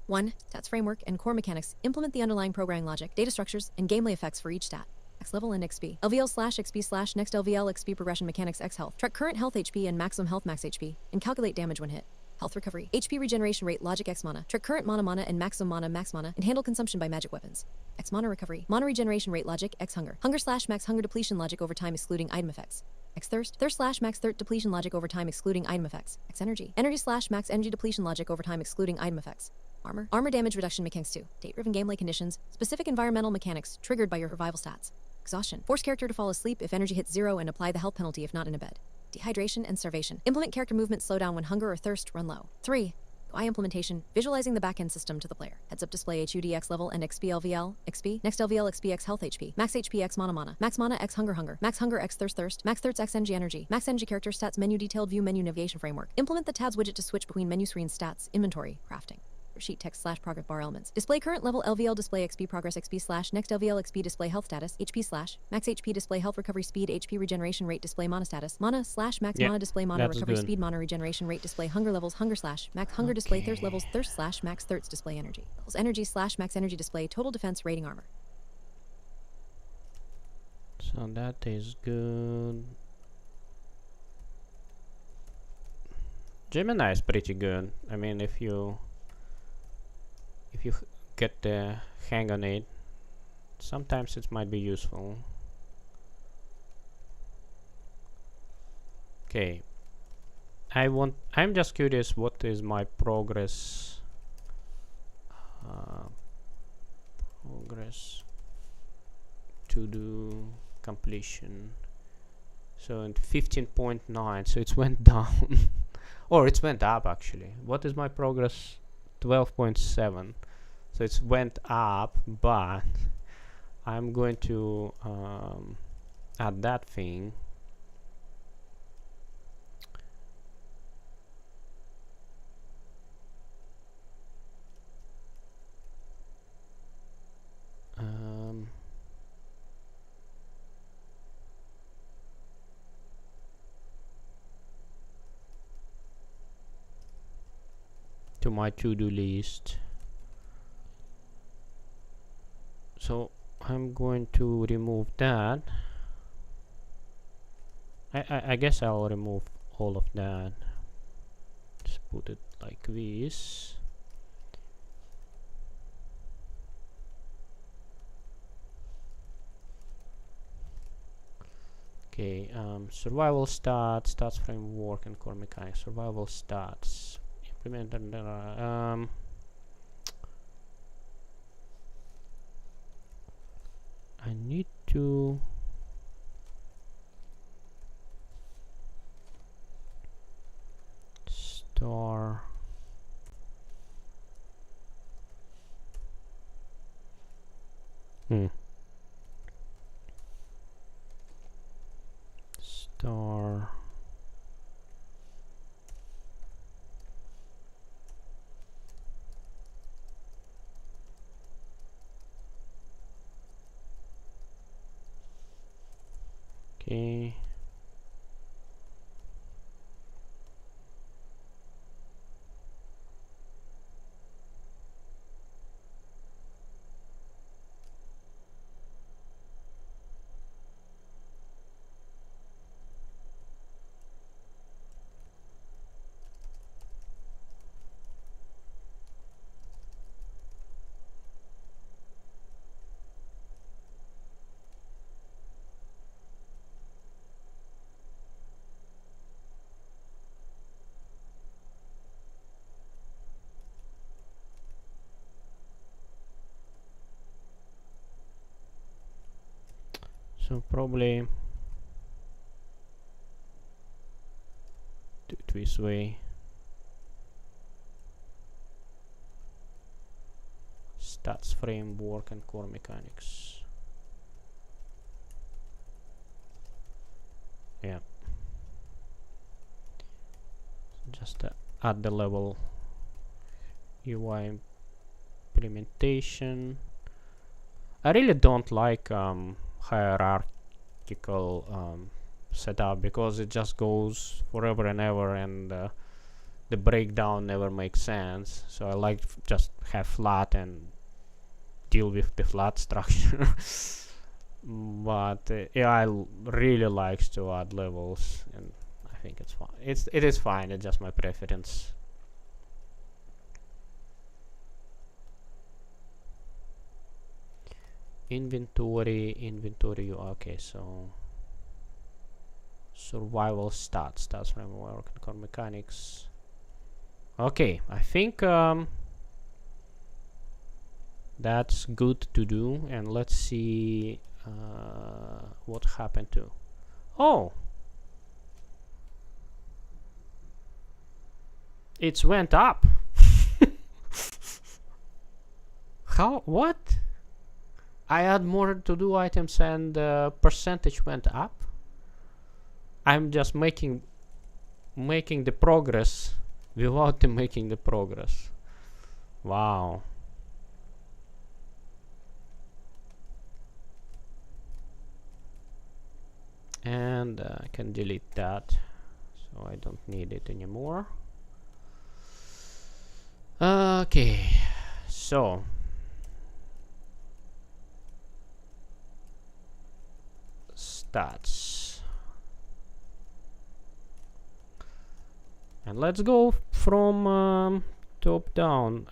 One, stats framework and core mechanics implement the underlying programming logic, data structures, and gamely effects for each stat. X level and XP. LVL/XP/ next LVL XP progression mechanics X health. Track current health HP and maximum health max HP, and calculate damage when hit. Health recovery. HP regeneration rate logic X mana. Track current mana and maximum mana max mana, and handle consumption by magic weapons. X mana recovery. Mana regeneration rate logic X hunger. Hunger/max hunger depletion logic over time excluding item effects. X thirst. Thirst/max thirst depletion logic over time excluding item effects. X energy. Energy/max energy depletion logic over time excluding item effects. Armor. Armor damage reduction mechanics 2. Date-driven gameplay conditions. Specific environmental mechanics triggered by your revival stats. Exhaustion. Force character to fall asleep if energy hits 0 and apply the health penalty if not in a bed. Dehydration and starvation. Implement character movement slowdown when hunger or thirst run low. 3. UI implementation. Visualizing the backend system to the player. Heads-up display HUDX level and XP LVL, XP, next LVL XP X health HP, max HP X mana, max mana X hunger, max hunger X thirst, max thirst X energy, max energy character stats menu detailed view menu navigation framework. Implement the tabs widget to switch between menu screen stats, inventory, crafting. Sheet text/progress bar elements. Display current level LVL display XP progress XP/ next LVL XP display health status HP/ max HP display health recovery speed HP regeneration rate display mana status mana/max mana display mana recovery speed mana regeneration rate display hunger levels hunger/max hunger display thirst levels thirst/max thirst display energy levels energy/max energy display total defense rating armor. So that is good. Gemini is pretty good. I mean, if you get the hang on it, sometimes it might be useful. Okay, I'm just curious what is my progress to do completion. So in 15.9, so it went down or it went up actually. What is my progress? 12.7. So it's went up, but I'm going to add that thing. To my to-do list. So I'm going to remove that. I guess I'll remove all of that. Just put it like this. Okay, survival stats framework and core mechanics. Survival stats implemented. I need to store star. Okay. So probably do it this way. Stats framework and core mechanics. Yeah. Just add the level UI implementation. I really don't like hierarchical setup because it just goes forever and ever, and the breakdown never makes sense. So I like just have flat and deal with the flat structure. But yeah, I really likes to add levels, and I think it's fine. It is fine. It's just my preference. Inventory. Okay, so survival stats framework and core mechanics. Okay, I think that's good to do, and let's see what happened to. Oh, it's went up. How? What? I add more to do items and percentage went up. I'm just making the progress without making the progress. Wow. And I can delete that, so I don't need it anymore. Okay, so stats, and let's go from top down.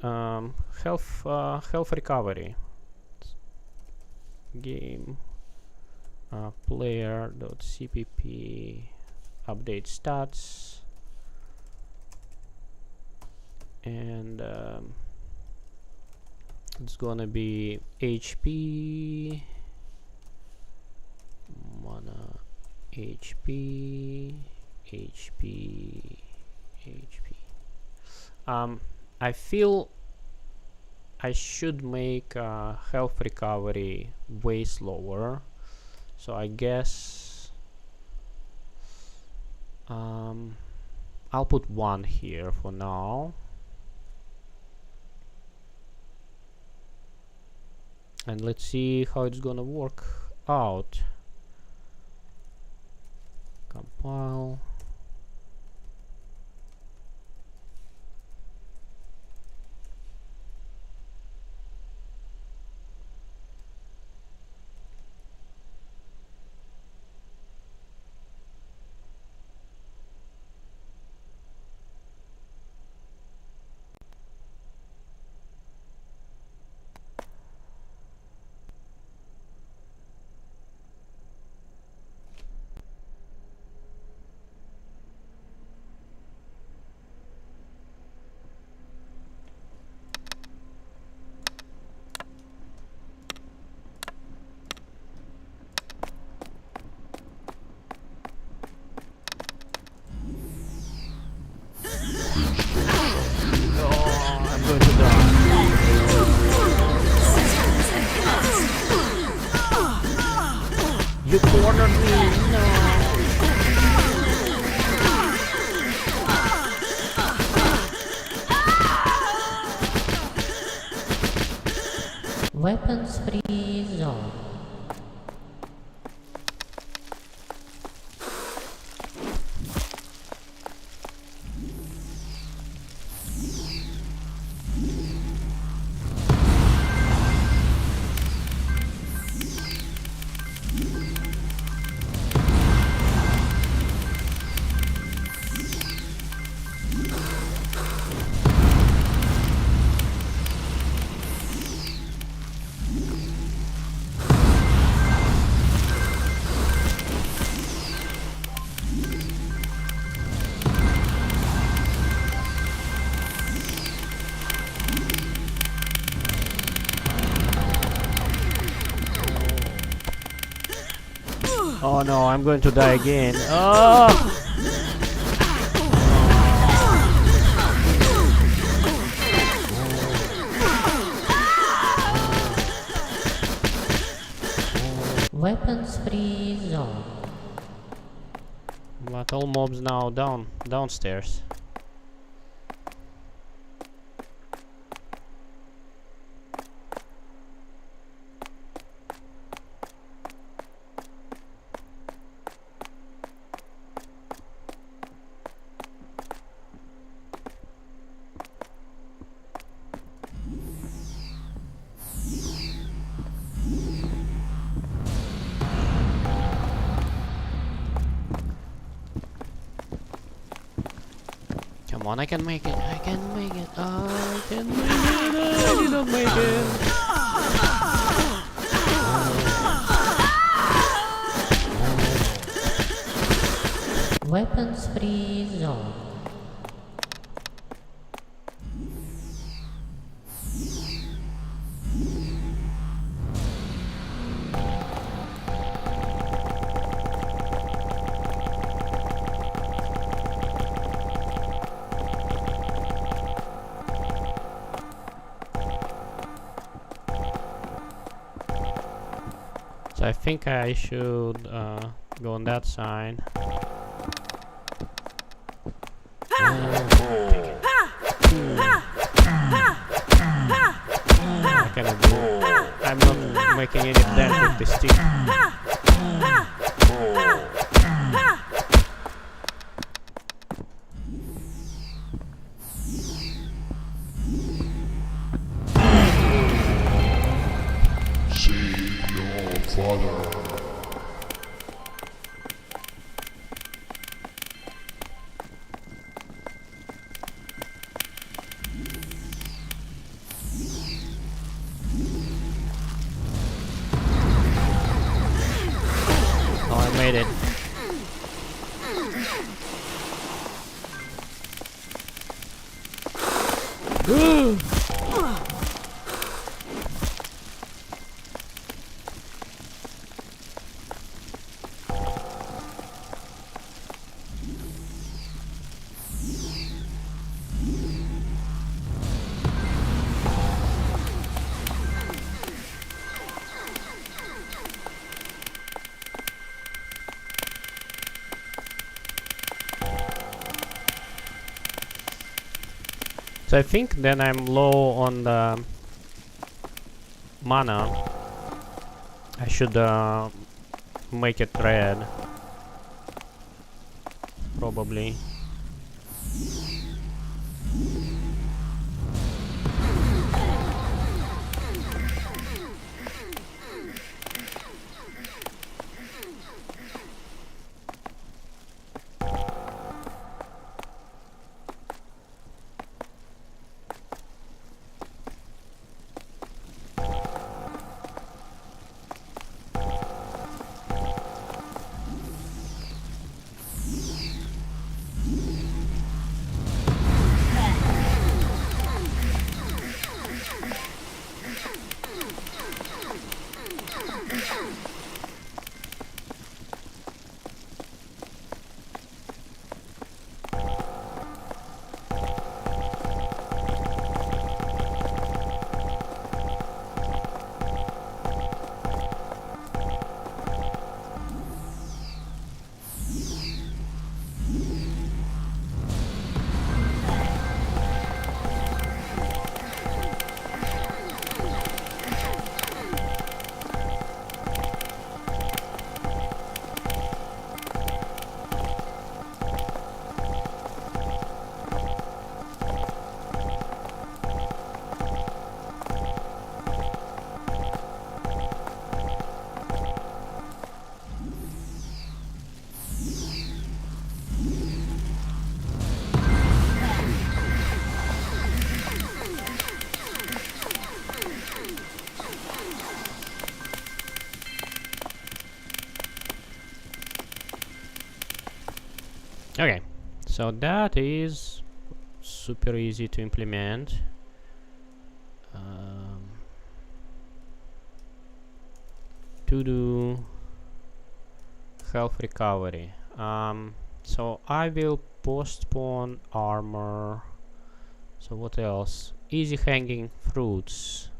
Health recovery. Game player.cpp update stats, and it's gonna be HP, mana, HP. I feel I should make health recovery way slower, so I guess I'll put 1 here for now, and let's see how it's gonna work out. Compile. Weapons free zone. Oh no, I'm going to die again. Oh! Weapons free zone. But all mobs now downstairs. Come on, I can make it. I can make it. I can make it. I didn't make it. Weapons free zone. So I think I should go on that side. I cannot do it. I'm not making any damage with this stick. Oh, I made it. So I think then I'm low on the mana. I should make it red. Probably. Okay, so that is super easy to implement. To do health recovery. So I will postpone armor. So what else? Easy hanging fruits.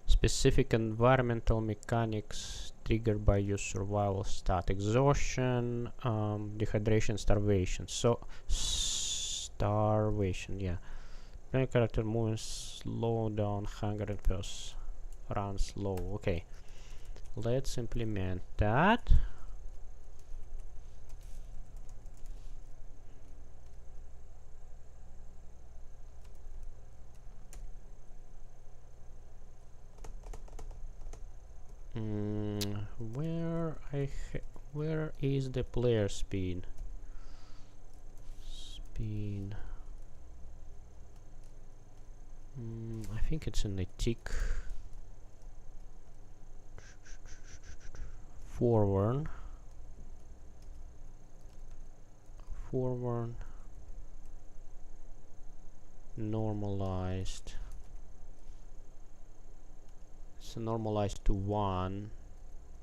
Specific environmental mechanics triggered by your survival stat: exhaustion, dehydration, starvation. So starvation, yeah. Player character moving slow down, hunger and thirst, run slow. Okay, let's implement that. Where is the player speed? I think it's in the tick. Forward. Normalized. So normalized to 1.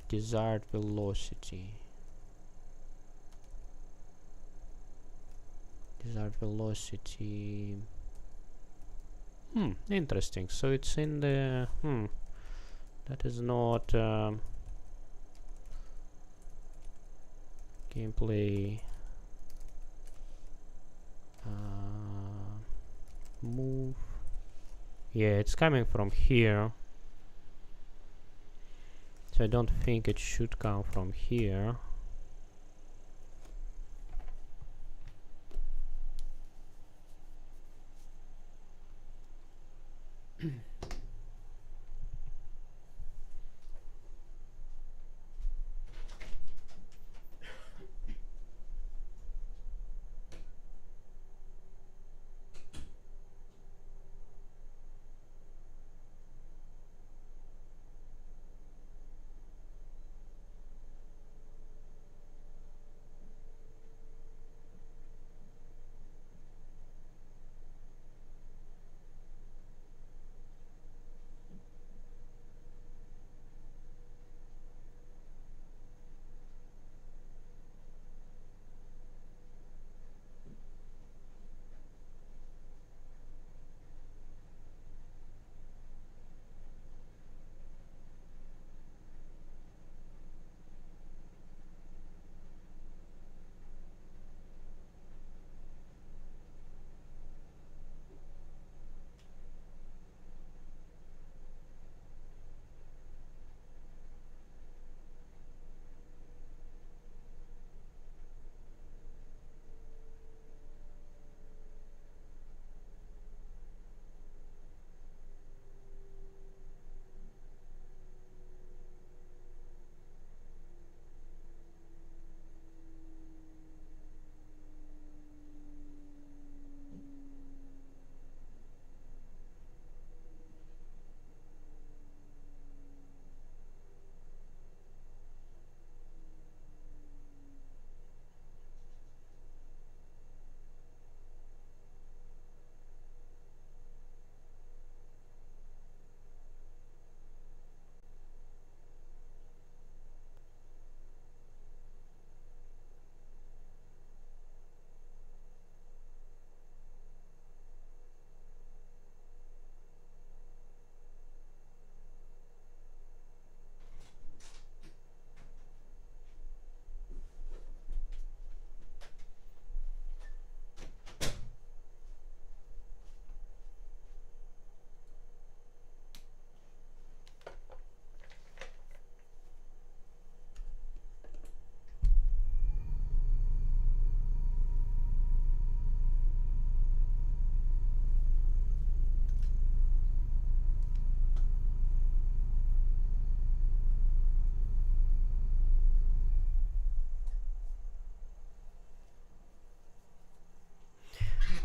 Desired velocity. Interesting. So it's in the that is not gameplay move. Yeah, it's coming from here. So I don't think it should come from here.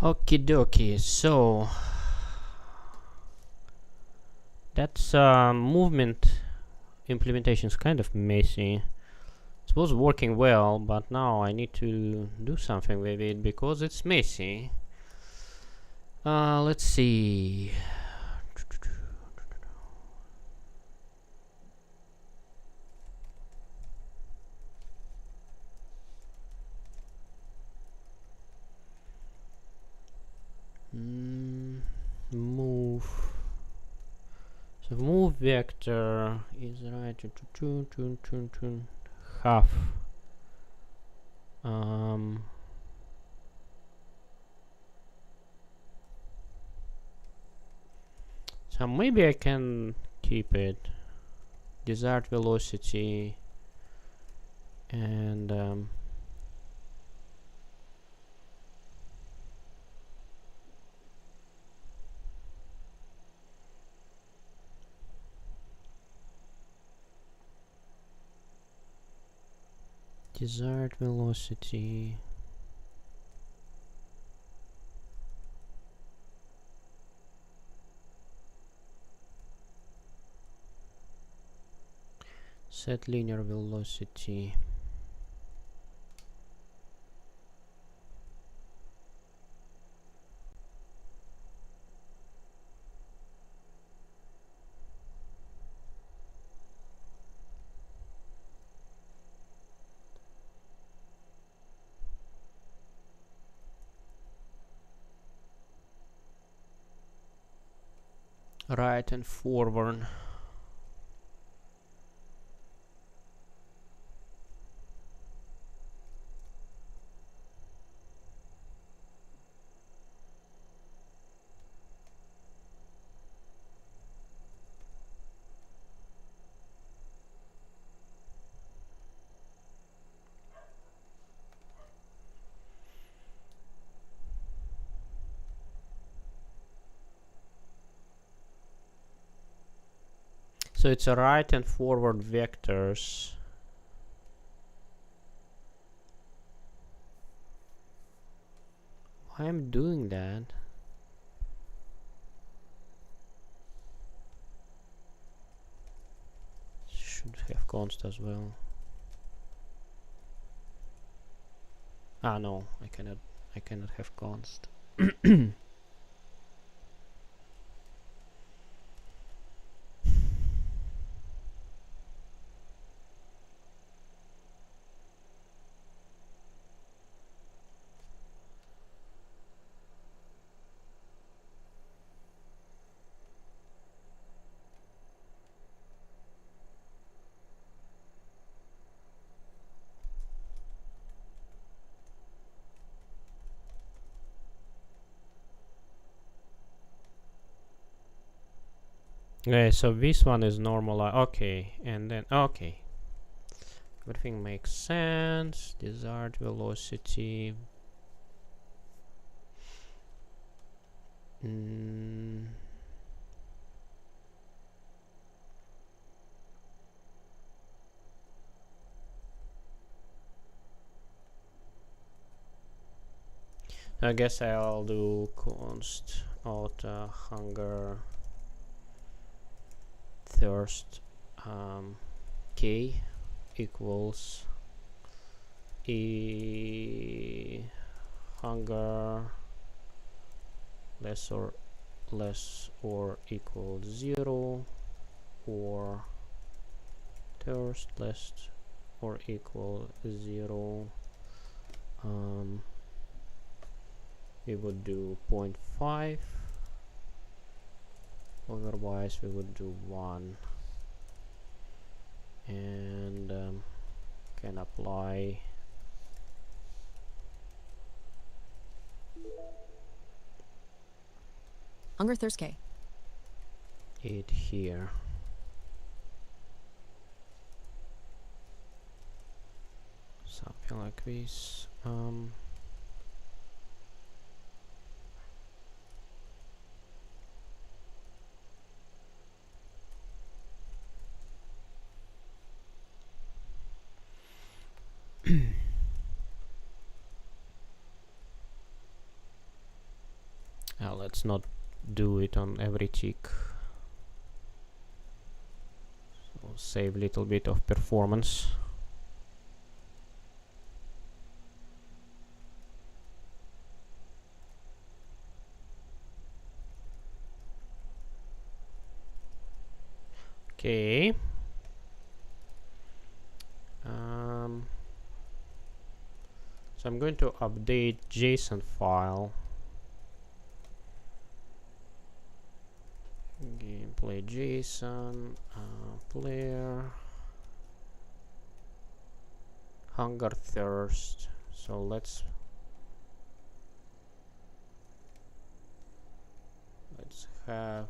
Okie dokie, so that's movement implementation is kind of messy. It was working well, but now I need to do something with it because it's messy. Let's see. Move. So move vector is right to half. So maybe I can keep it desired velocity and desired velocity. Set linear velocity. Right and forward. So it's a right and forward vectors. Why I'm doing that? Should have const as well. Ah no, I cannot have const. Okay, so this one is normal. Okay, and then okay, everything makes sense. Desired velocity. I guess I'll do const auto hunger thirst k equals hunger less or equal 0 or thirst less or equal 0. We would do 0.5, otherwise we would do 1, and can apply Hunger thirst K. it here. Something like this. let's not do it on every tick. So save a little bit of performance. Okay. So I'm going to update JSON file. Gameplay JSON, player, hunger thirst. So let's have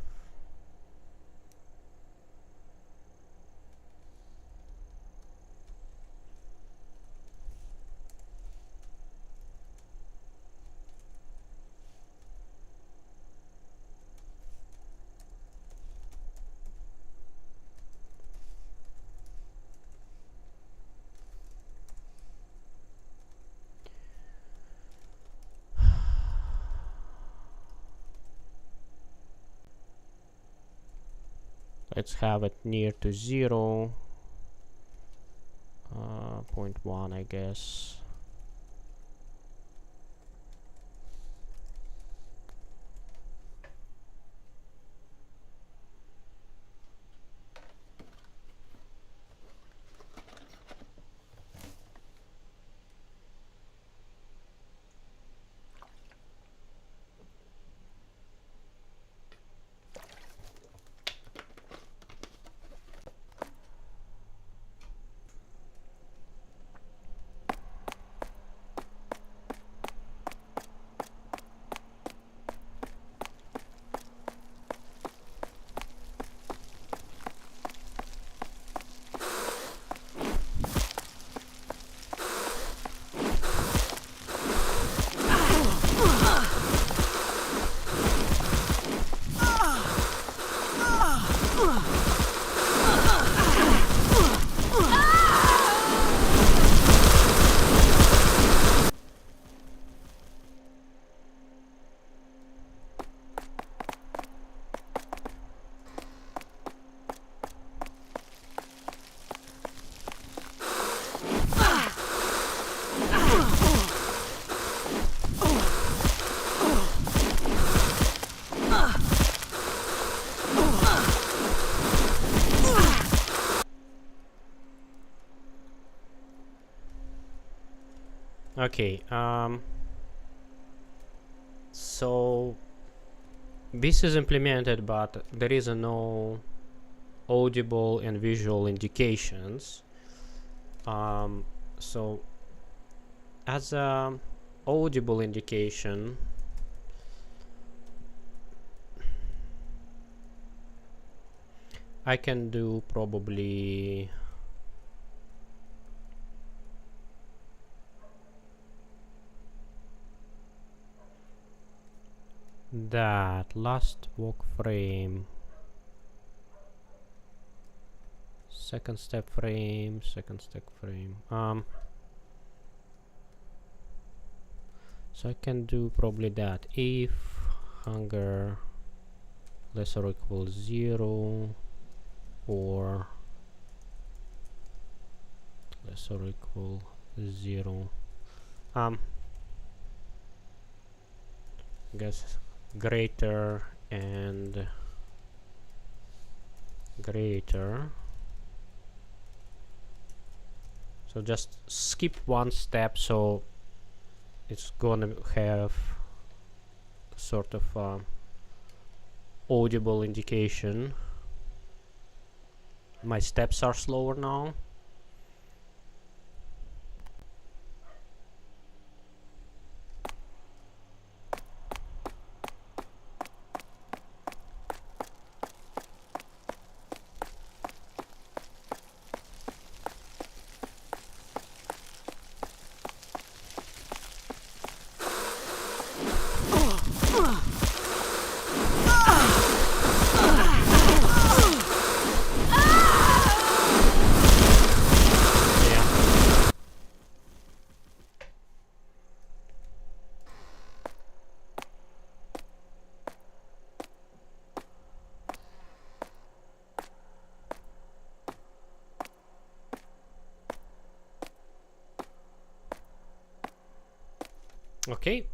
let's have it near to 0, 0.1 I guess. Okay, so this is implemented, but there is no audible and visual indications. So as a audible indication, I can do probably that last walk frame, second step frame. So I can do probably that if hunger less or equals 0 or less or equal 0. I guess greater and greater. So just skip one step, so it's gonna have sort of audible indication. My steps are slower now. Okay.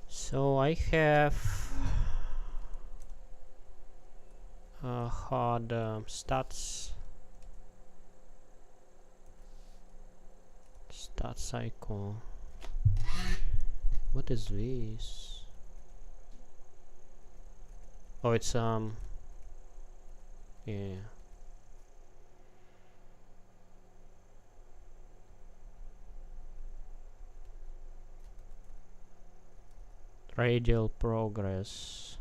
So I have hard stats icon. What is this? Oh, it's yeah. Radial progress.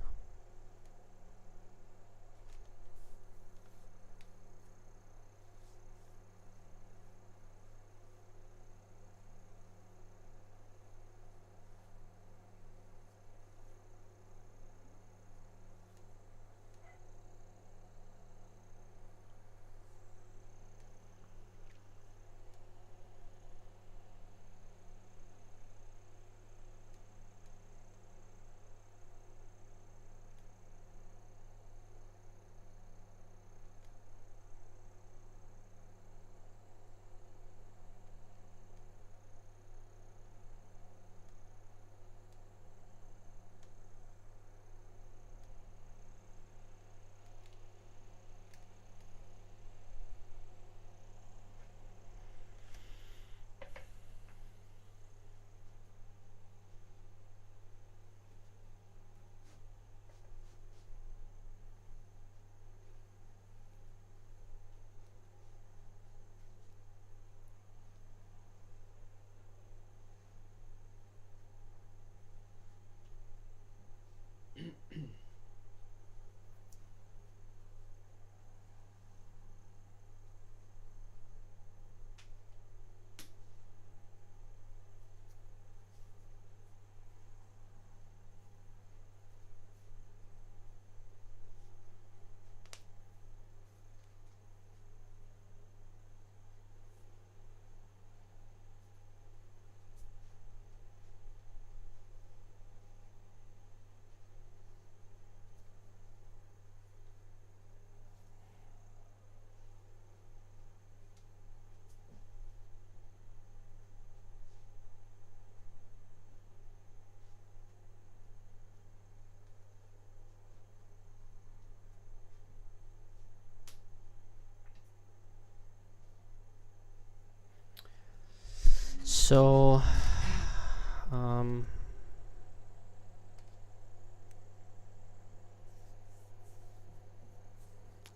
So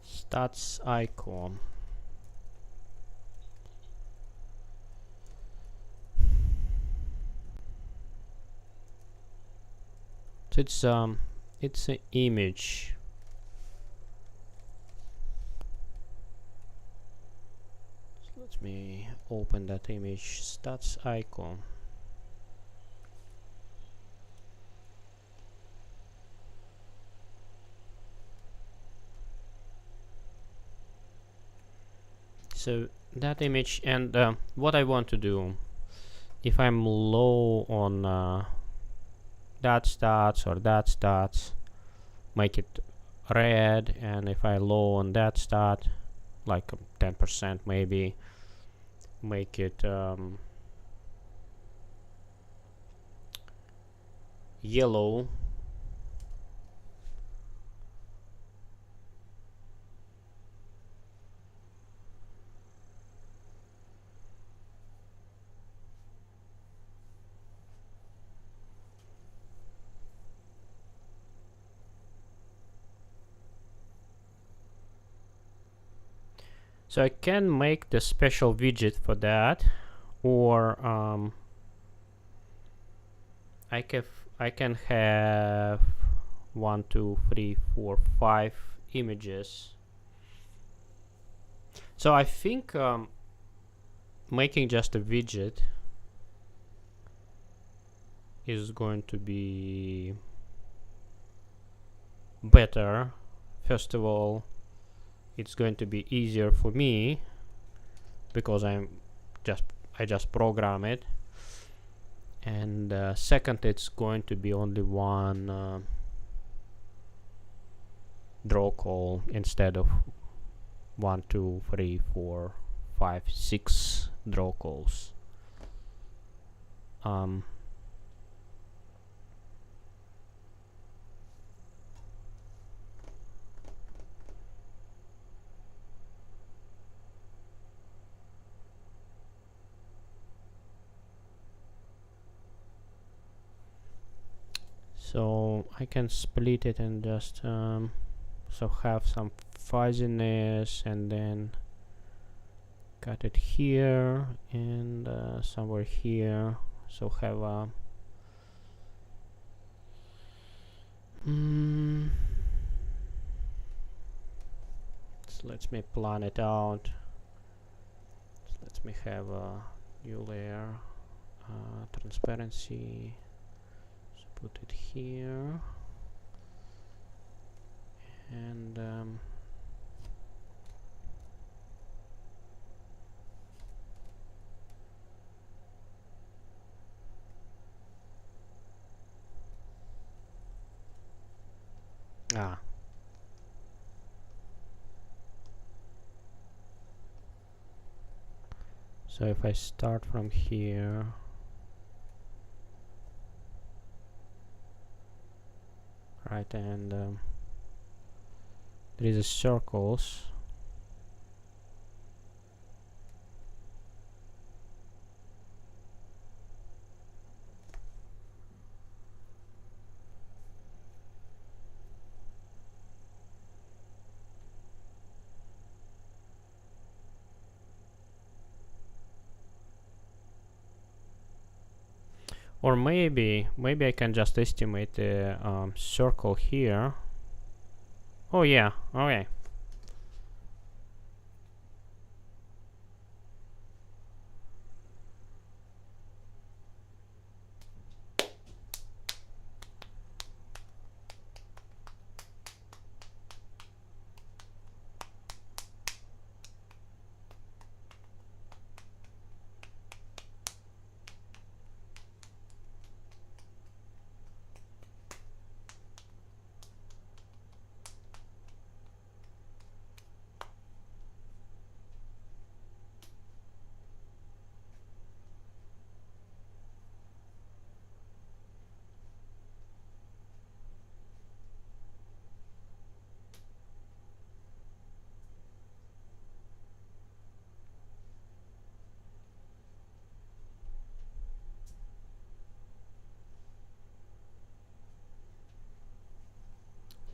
stats icon. So it's an image. So let me open that image. Stats icon. So that image, and what I want to do, if I'm low on that stats or that stats, make it red, and if I low on that stat, like 10% maybe, make it yellow. So I can make the special widget for that, or I can have 1, 2, 3, 4, 5 images. So I think making just a widget is going to be better. First of all, it's going to be easier for me because I just program it, and second it's going to be only one draw call instead of 1, 2, 3, 4, 5, 6 draw calls. So I can split it and just so have some fuzziness, and then cut it here and somewhere here, so have a so let me plan it out. So let me have a new layer, transparency, so put it here, and so if I start from here, right, and there is a circles, or maybe I can just estimate the circle here. Oh yeah, okay.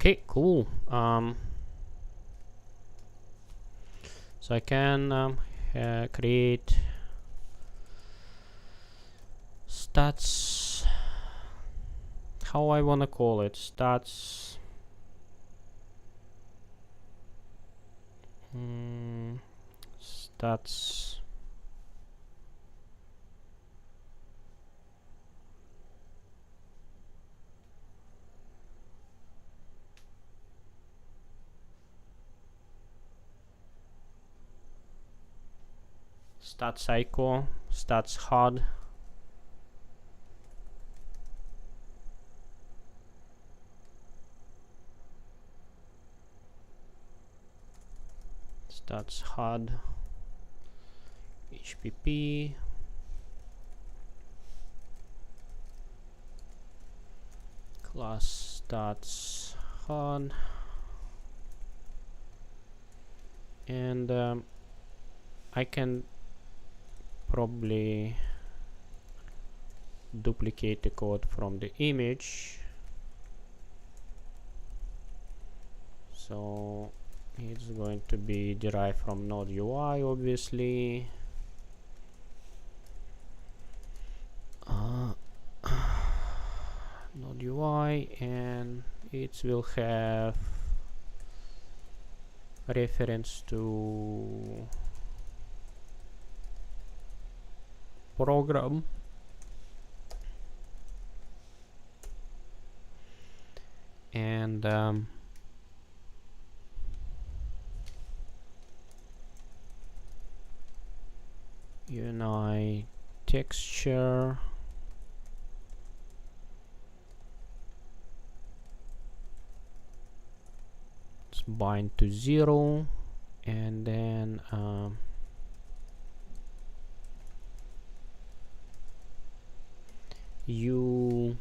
Okay, cool. So I can create stats. How I wanna call it? Stats. Stats. Stats psycho, stats hard, stats hard, HPP, class stats hard, and I can probably duplicate the code from the image, so it's going to be derived from node UI, obviously. Node UI, and it will have reference to program, and unite texture, bind to 0, and then you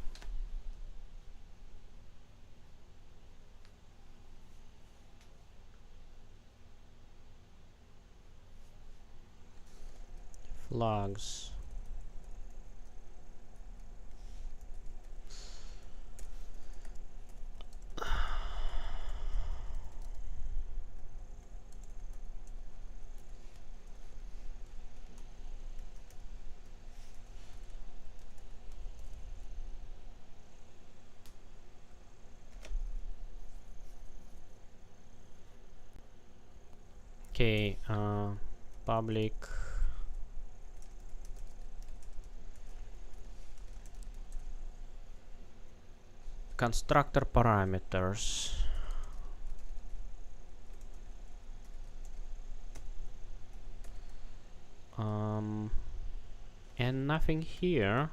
flags okay, public constructor parameters. And nothing here.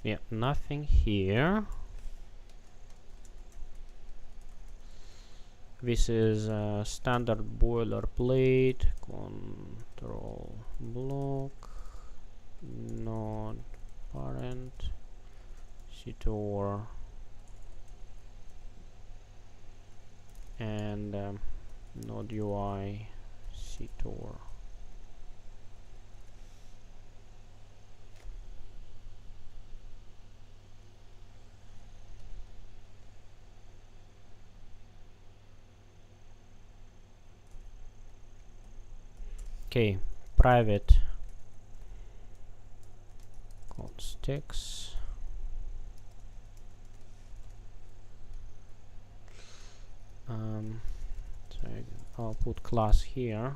Yeah, nothing here. This is a standard boilerplate. Control block node parent ctor and node UI ctor. Okay, private context. So I'll put class here.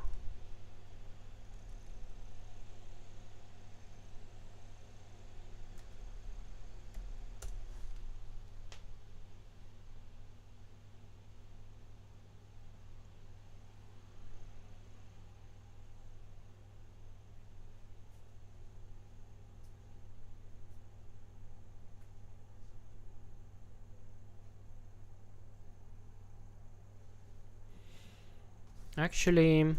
Actually,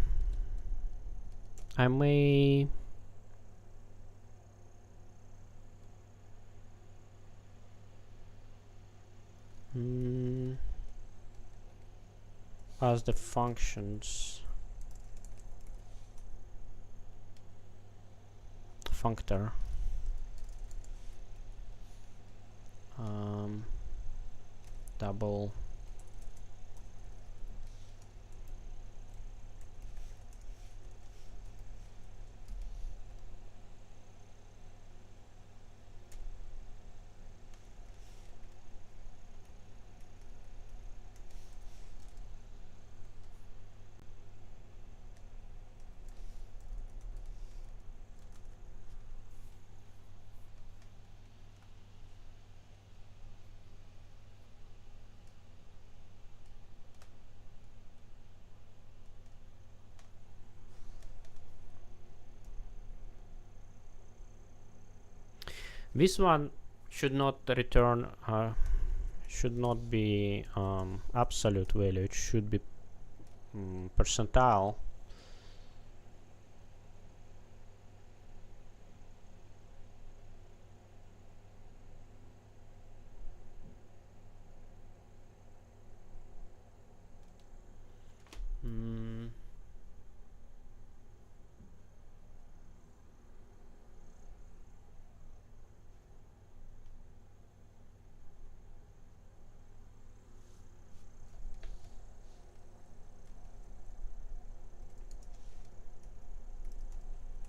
I may pass the functions functor double this one should not return should not be absolute value, it should be percentile.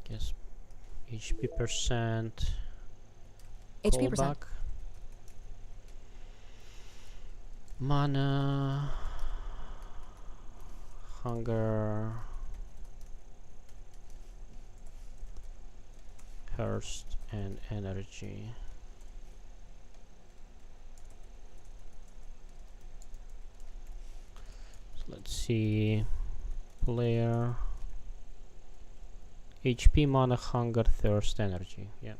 Yes, HP percent HP percent. callback mana hunger thirst and energy. So let's see, player HP, mana, hunger, thirst, energy. Yeah.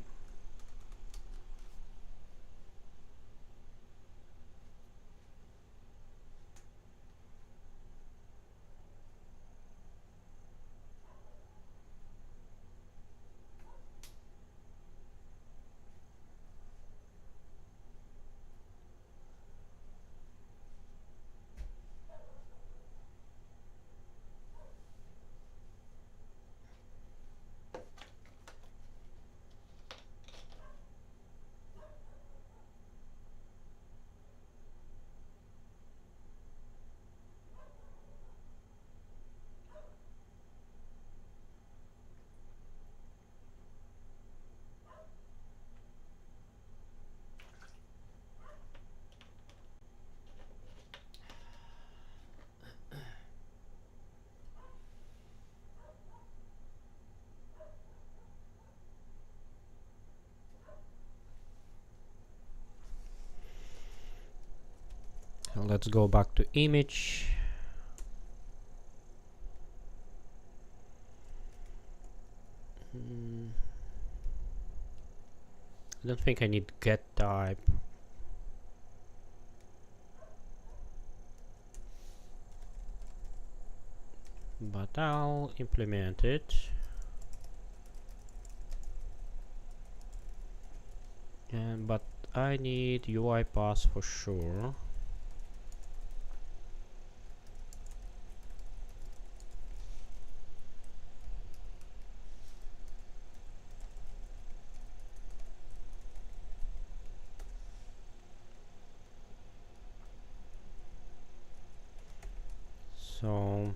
let's go back to image. I don't think I need get type. But I'll implement it. But I need UI path for sure. So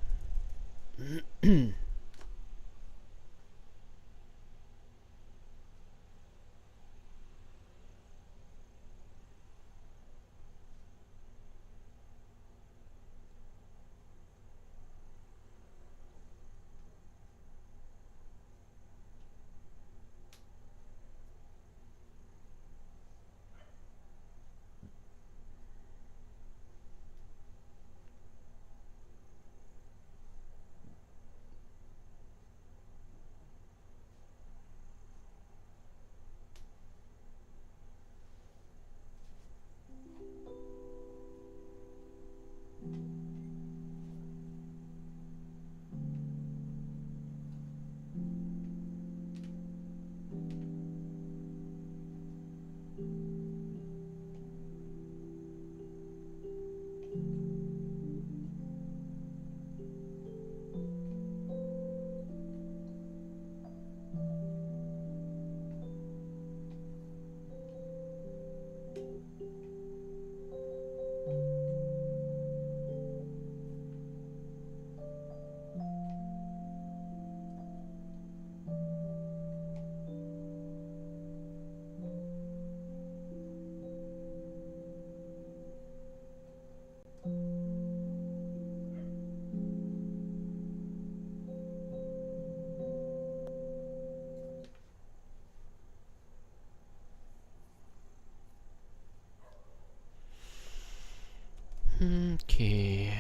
okay,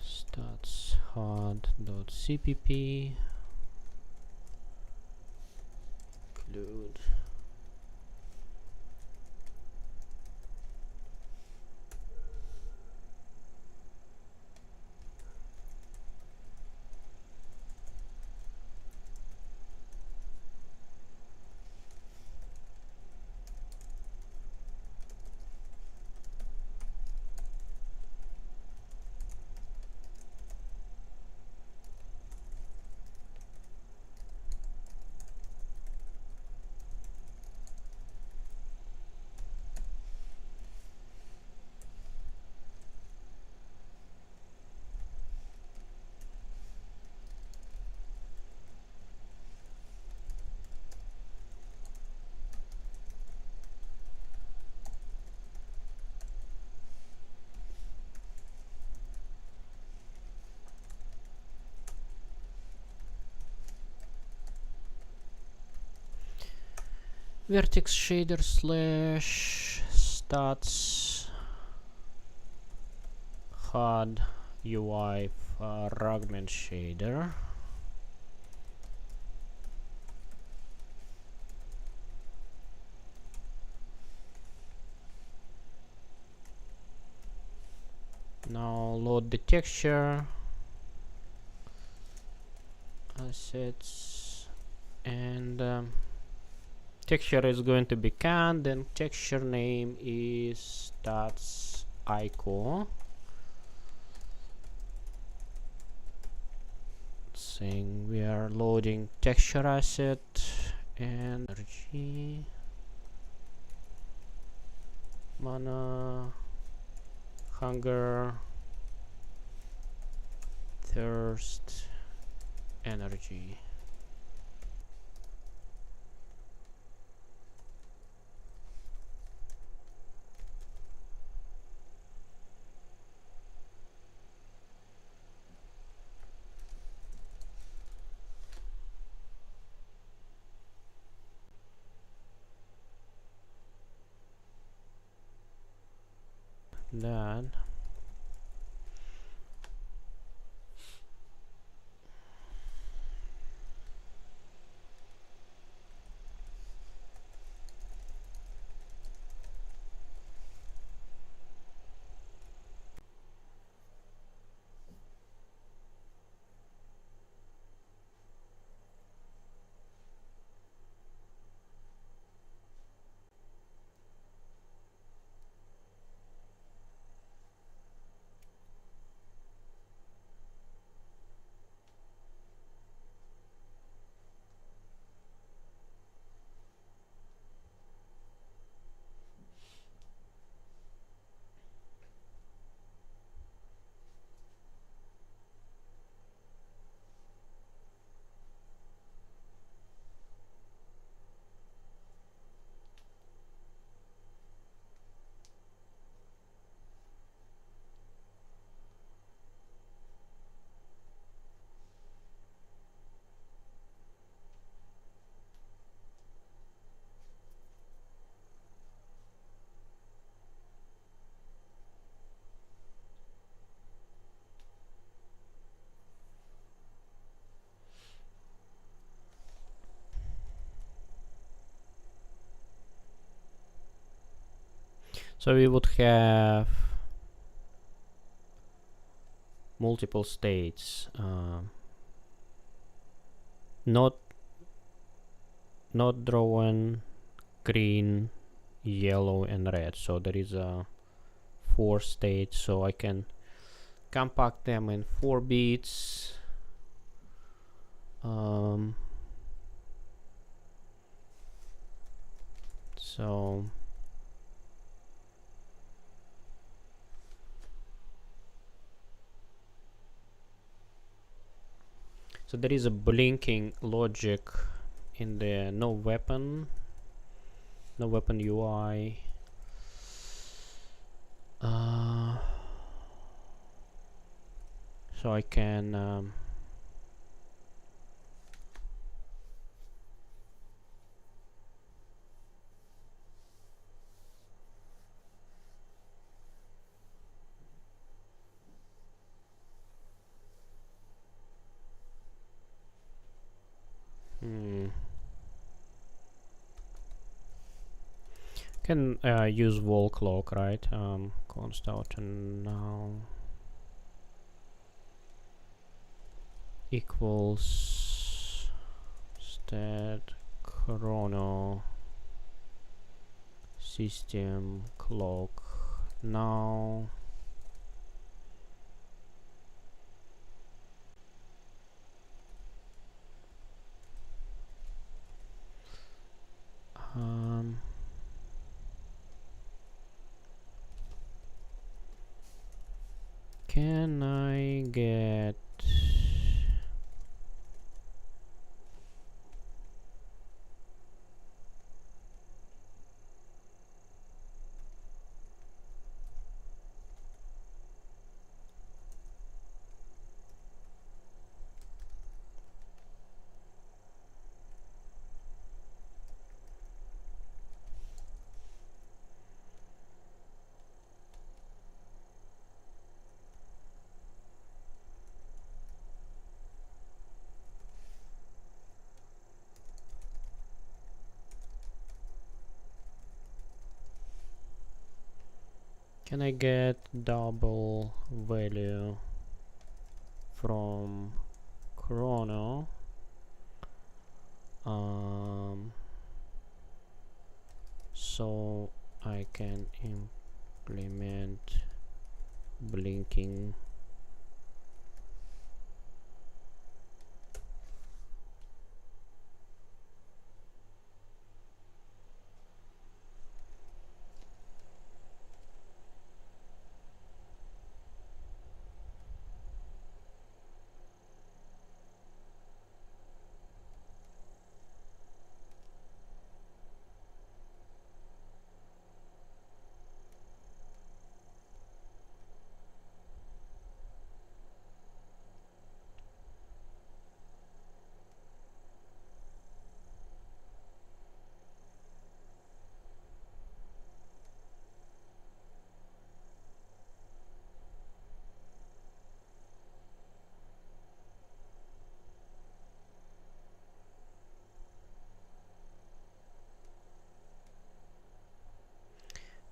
stats hard.cpp include vertex shader slash stats hard UI fragment shader. Now load the texture assets, and texture is going to be canned, and texture name is stats ico. Saying we are loading texture asset and energy, mana, hunger, thirst, energy. That So we would have multiple states, not drawn, green, yellow and red. So there is a 4 states, so I can compact them in 4 bits. So there is a blinking logic in the no weapon UI. So I can can use wall clock, right? Const out now equals stat chrono system clock now. Can I get double value from chrono? So I can implement blinking.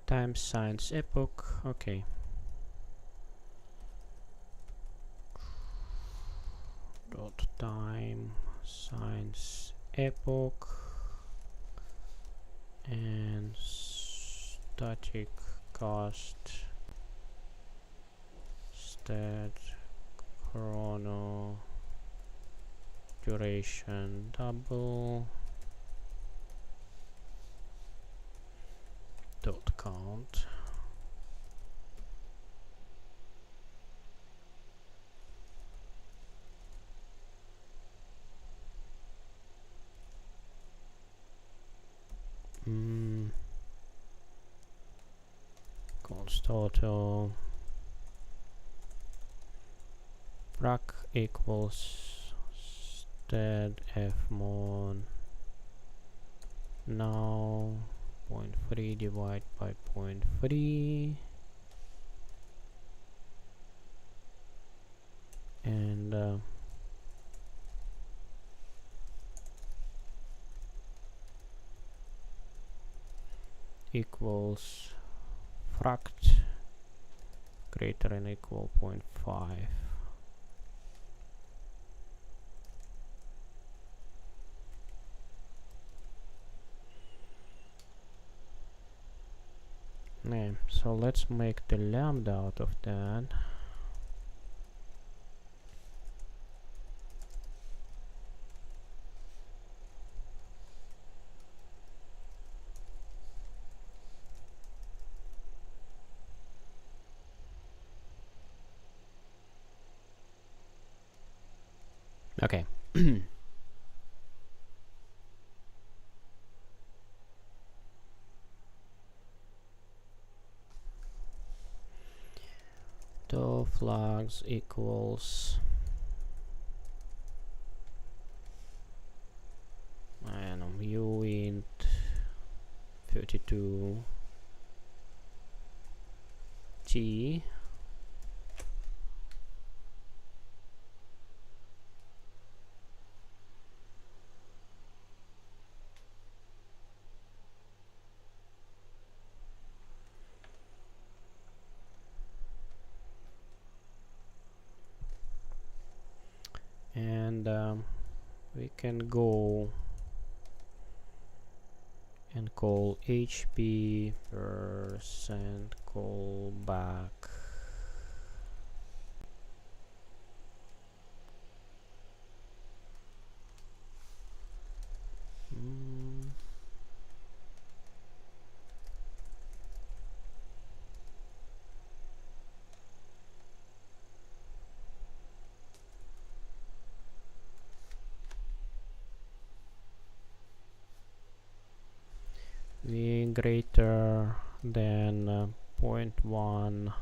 Time science epoch. Okay. Dot time science epoch and static cost stat chrono duration double dot count. Const auto prac equals stat fmon now 0.3 divided by 0.3 and equals fract greater than equal 0.5. Yeah, so let's make the lambda out of that. Okay. So flags equals, I don't know, uint 32 t and we can go and call HP percent callback. V greater than 0.1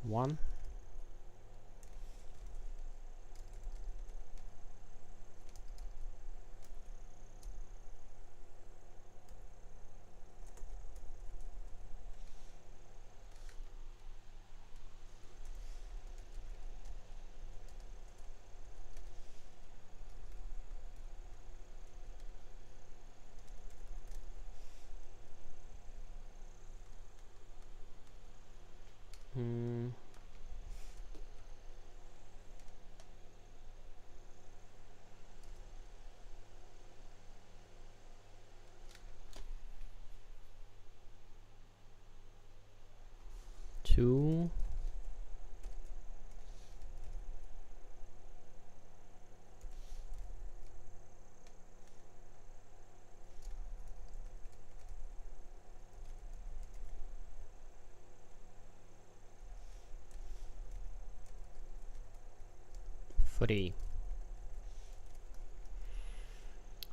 1. Two. Three.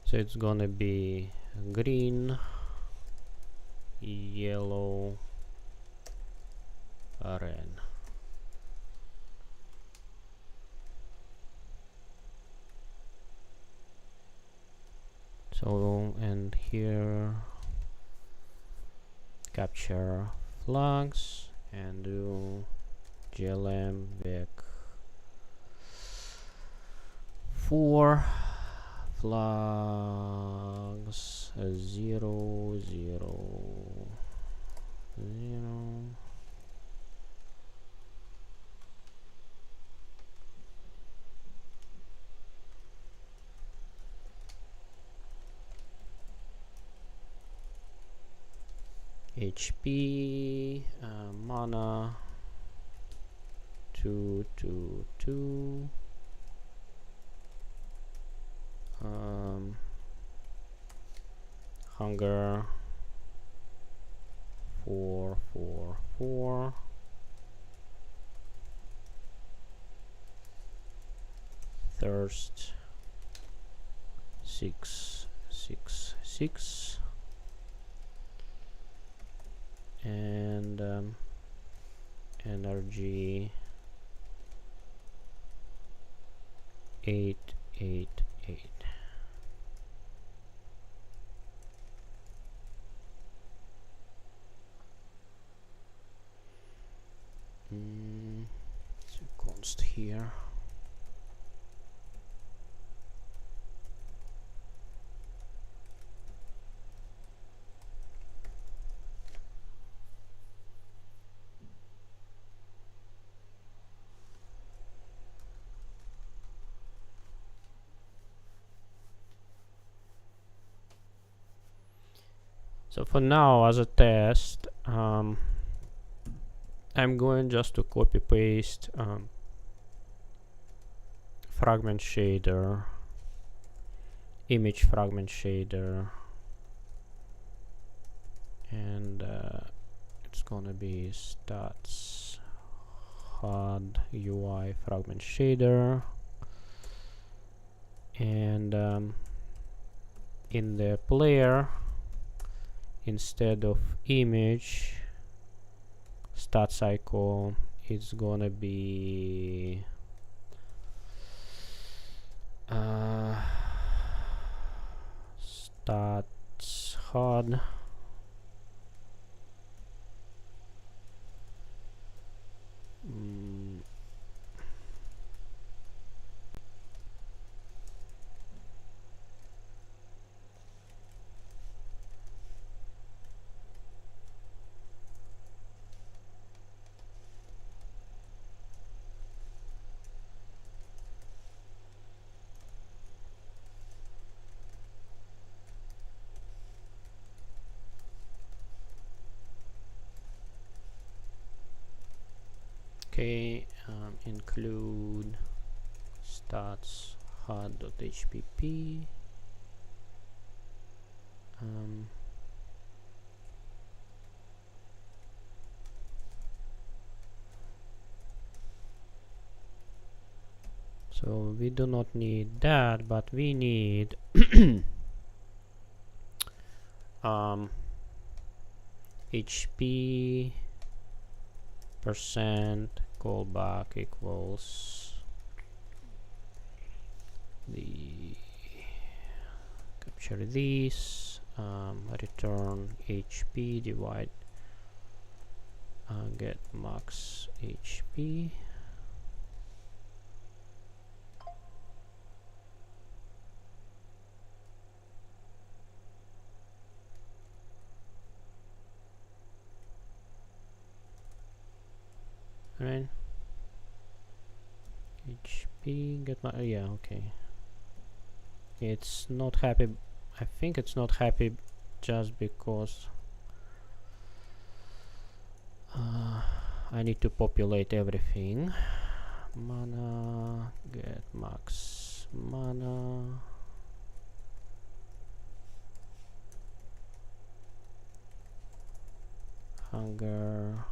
So it's gonna be green, yellow, red. So, and here capture flags and do glm vec 4 flags 0 0 0. HP mana 222 hunger 444 thirst 666 and energy 8 8, 8. So const here. So for now, as a test, I'm going just to copy paste fragment shader, image fragment shader, and it's gonna be stats HUD UI fragment shader, and in the player, instead of image stats icon, it's gonna be stats HUD okay, include stats HUD.hpp. So we do not need that, but we need HP percent callback equals the capture this, return HP divide get max HP. Right, HP get my yeah, okay. It's not happy. I think it's not happy just because I need to populate everything. Mana get max mana. Hunger.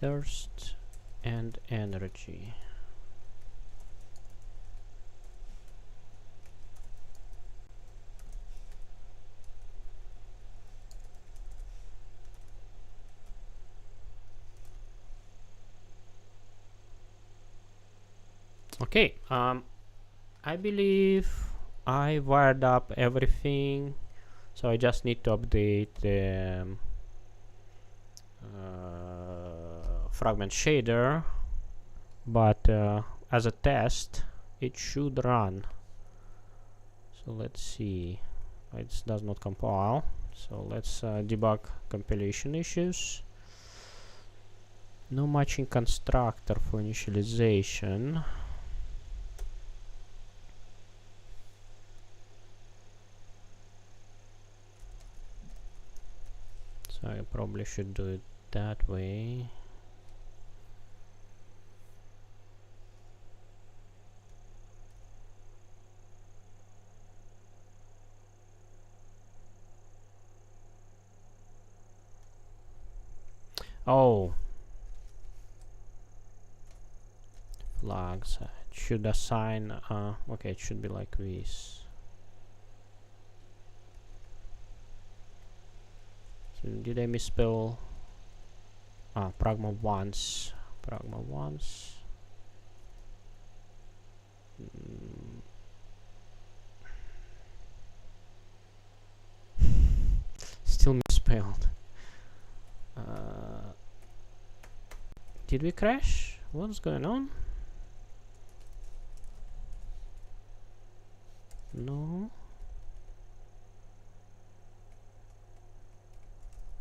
Thirst and energy. Okay, I believe I wired up everything, so I just need to update the fragment shader, but as a test it should run. So let's see, it does not compile, so let's debug compilation issues. No matching constructor for initialization. So I probably should do it that way. Oh, flags. It should assign. Okay, it should be like this. So did I misspell? Pragma once. Pragma once. Still misspelled. Did we crash? What's going on? No.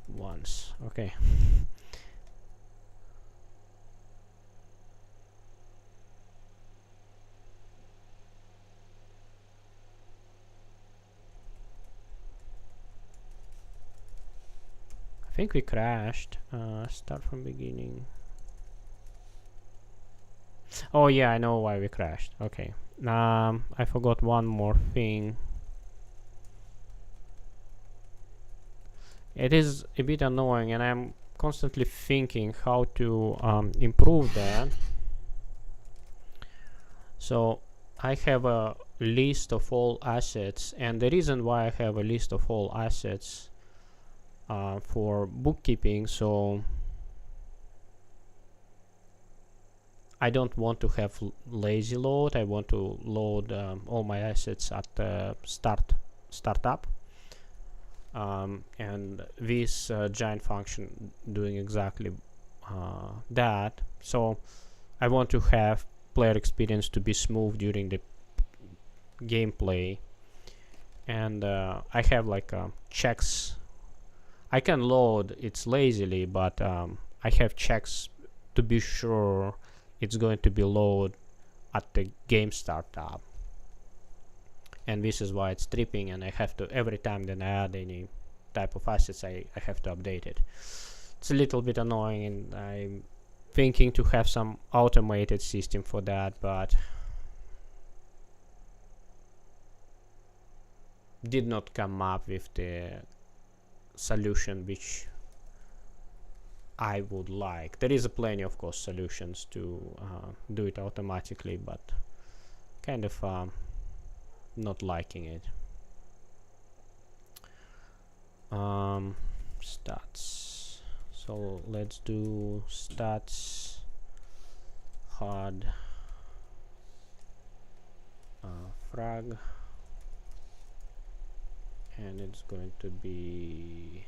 Once. Okay. I think we crashed. Start from beginning. Oh yeah, I know why we crashed. Okay. I forgot one more thing. It is a bit annoying, and I'm constantly thinking how to improve that. So I have a list of all assets, and the reason why I have a list of all assets for bookkeeping, so I don't want to have lazy load. I want to load all my assets at the startup, and this giant function doing exactly that. So I want to have player experience to be smooth during the gameplay, and I have like checks. I can load it lazily, but I have checks to be sure it's going to be load at the game startup, and this is why it's tripping, and I have to, every time that I add any type of assets, I have to update it. It's a little bit annoying, and I'm thinking to have some automated system for that, but did not come up with the solution which I would like. There is a plenty of course solutions to do it automatically, but kind of not liking it. Stats. So let's do stats hard frag, and it's going to be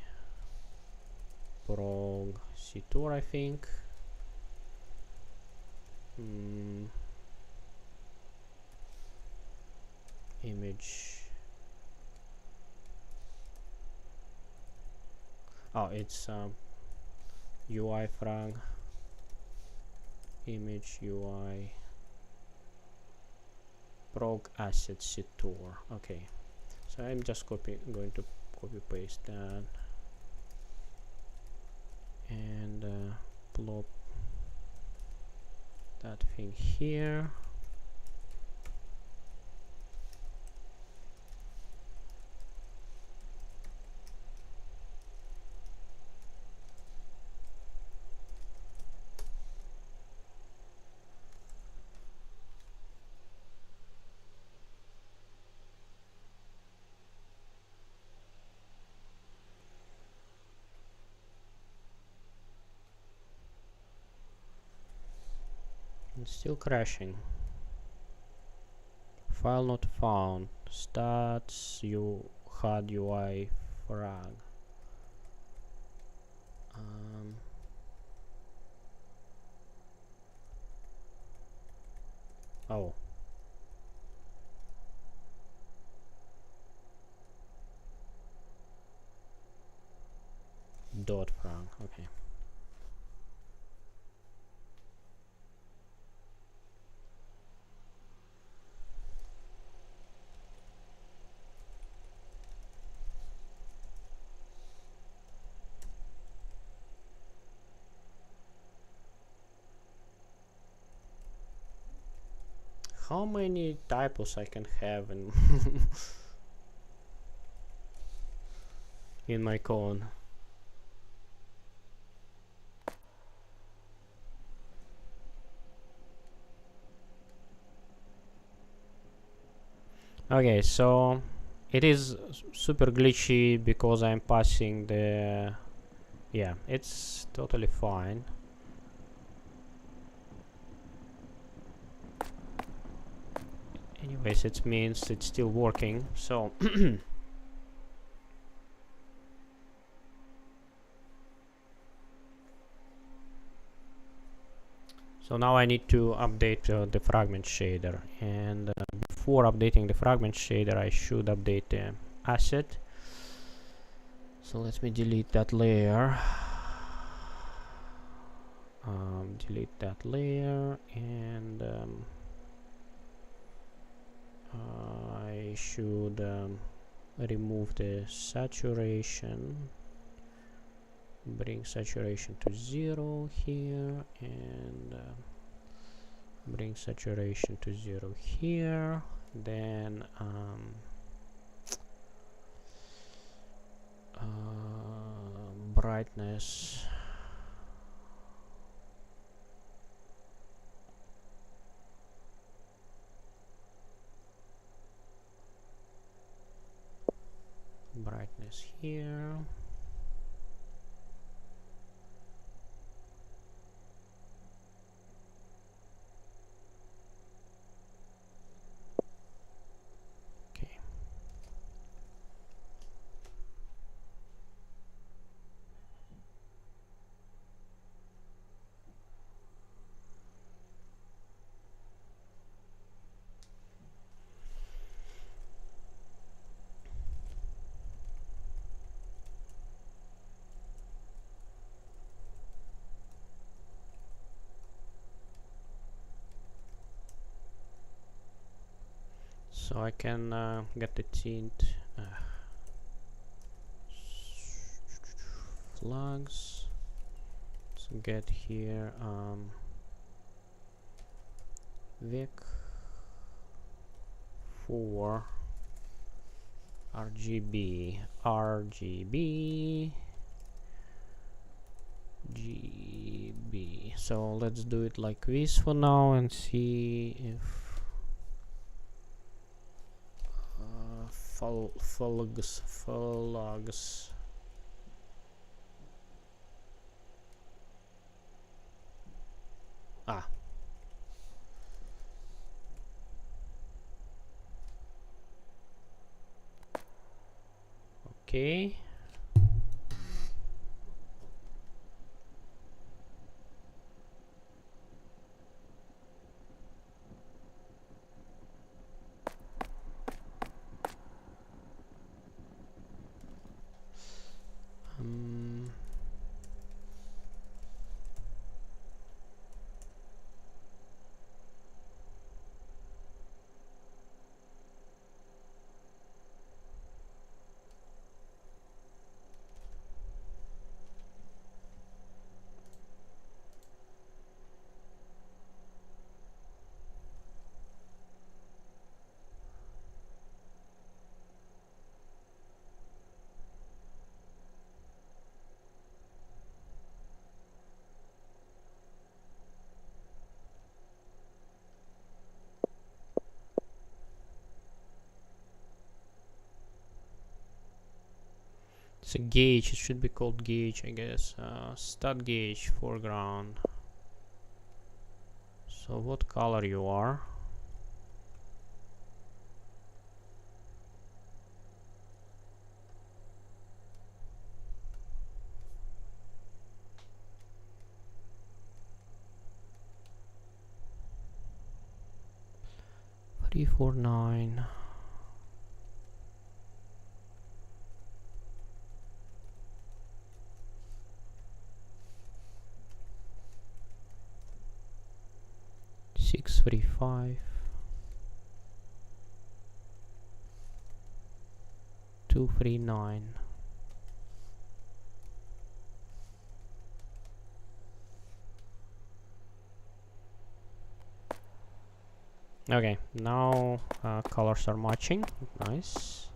prog c2, I think. Image. Oh, it's UI frag, image UI prog asset c2. Okay, so I'm just going to copy paste that and plop that thing here. It's still crashing. File not found. Stats you had UI frag. Oh. Dot frag. Okay. How many typos I can have in in my code? Okay, so it is super glitchy because I'm passing the... Yeah, it's totally fine. Anyways, it means it's still working, so... So now I need to update the fragment shader, and before updating the fragment shader I should update the asset. So let me delete that layer. Delete that layer, and I should remove the saturation, bring saturation to 0 here, and bring saturation to 0 here. Then brightness, brightness here. Okay. So I can get the tint flags. So get here Vic for RGB, GB. So let's do it like this for now and see if flags. Ah. Okay. Um, it's a gauge. It should be called gauge, I guess. Stat gauge foreground. So what color you are? Three, 4, 9. Six, 3, 5. 2, 3, 9. Okay, now colors are matching. Nice.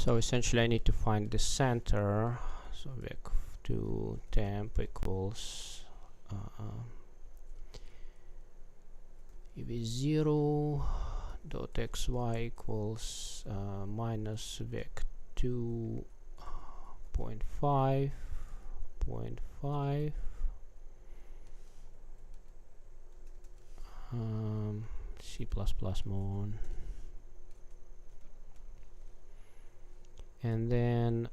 So essentially I need to find the center. So vec2 temp equals if is 0 dot xy equals minus vec2 0.5 0.5 C++ mon, and then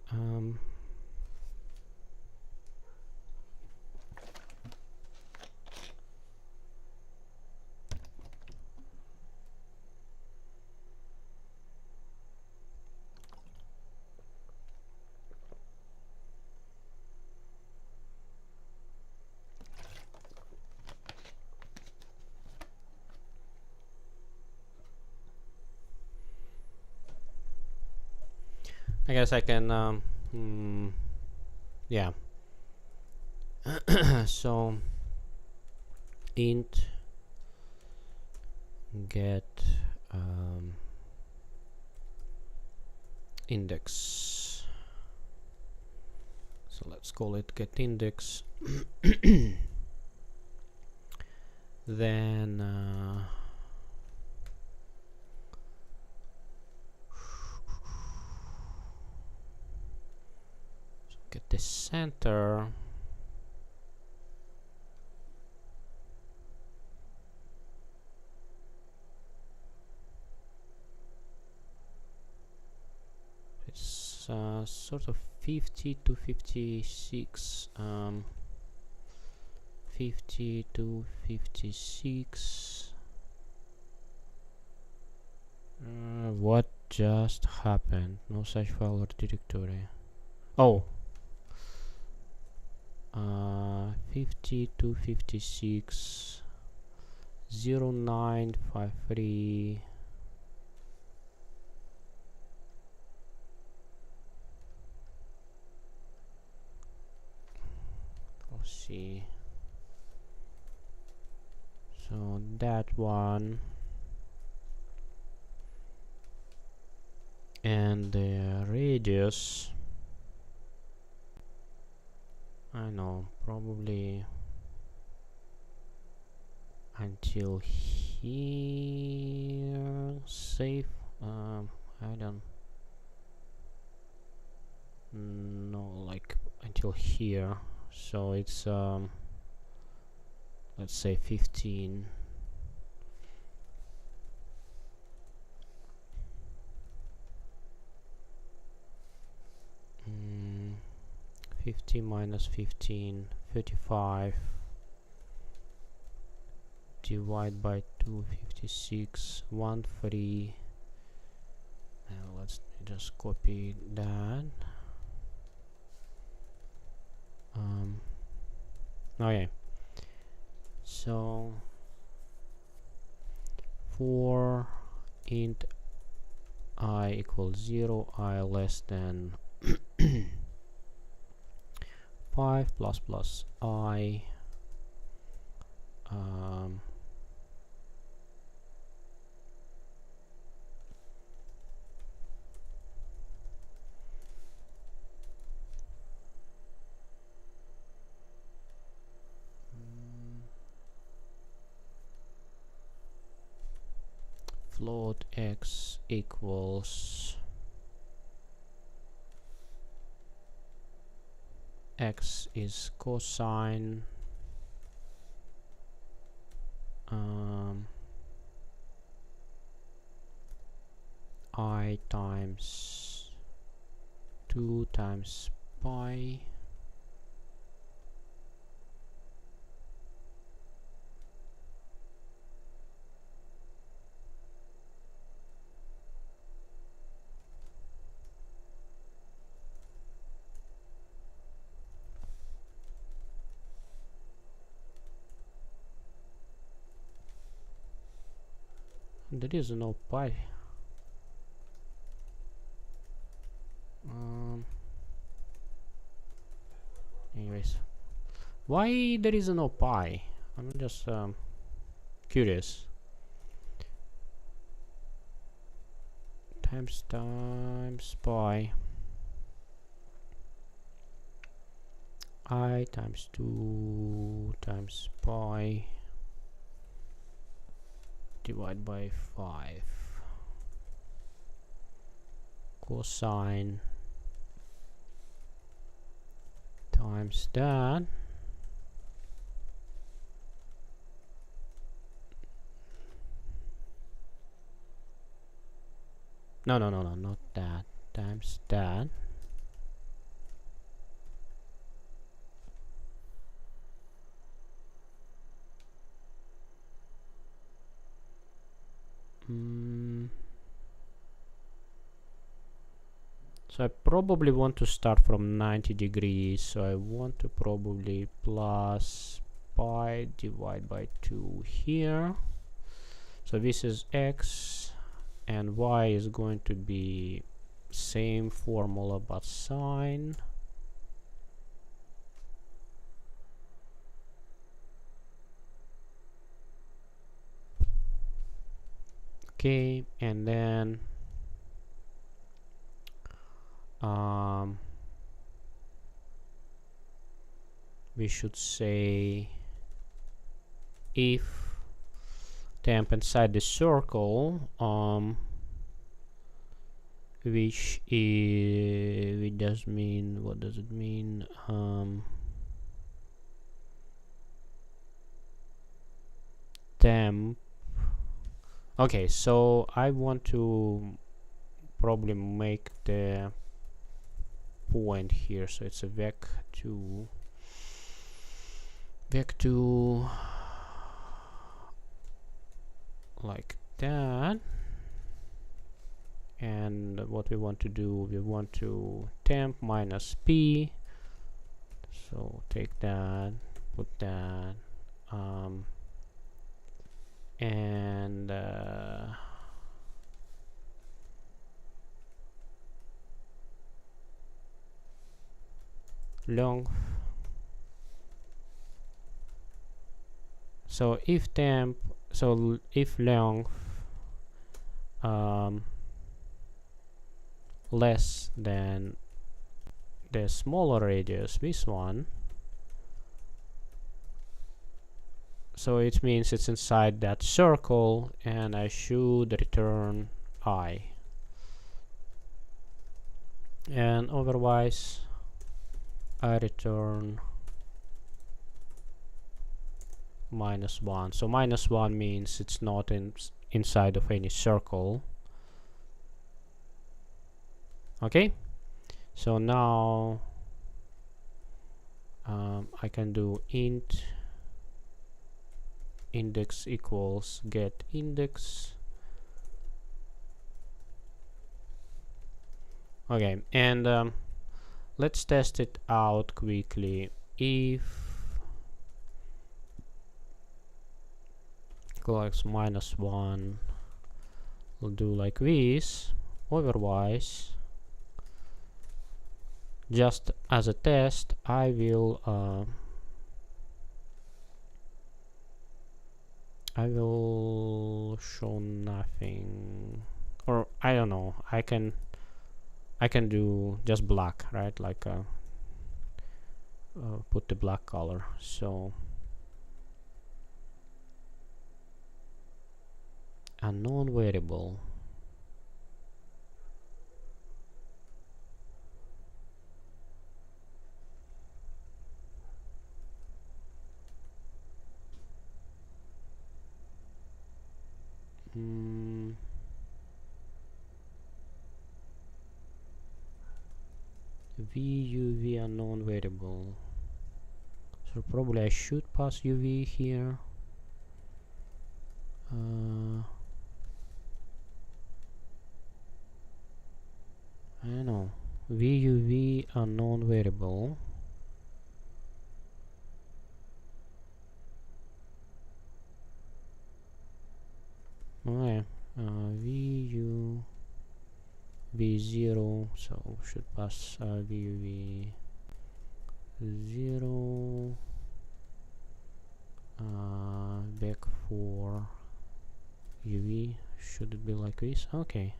I guess I can yeah. So int get index. So let's call it get index. Then so get the center. It's sort of 50 to 56. 50 to 56. What just happened? No such file or directory. Oh. 50 to 56. 0953. Let's see. So that one, and the radius, I know, probably until here. Safe. I don't know, like until here. So it's let's say 15. 50 minus 15, 35. Divide by 2, 56, 1, 3. Now let's just copy that. Okay. So for int I equals 0, I less than 5 plus plus I float x equals x is cosine I times 2 times pi there is no pi. Anyways, why there is no pi? I'm just curious. times pi I times 2 times pi divided by 5 cosine times that no, not that, times that so I probably want to start from 90 degrees, so I want to probably plus pi divided by 2 here. So this is x, and y is going to be same formula but sine. Okay, and then we should say if temp inside the circle, which does mean, what does it mean? Temp. Okay, so I want to probably make the point here, so it's a vec2 like that. And what we want to do, we want to temp minus p, so take that, put that, and length. So if temp, so if length less than the smaller radius, this one, so it means it's inside that circle, and I should return I, and otherwise I return -1. So -1 means it's not inside of any circle. Okay, so now I can do int index equals get index. Okay, and let's test it out quickly. If equals -1, we'll do like this. Otherwise, just as a test, I will show nothing, or I don't know, I can do just black, right? Like put the black color. So unknown variable. VUV unknown variable. So probably I should pass UV here. I don't know. VUV unknown variable. Okay. VU V0, so should pass VUV 0 back for UV. Should it be like this? Okay.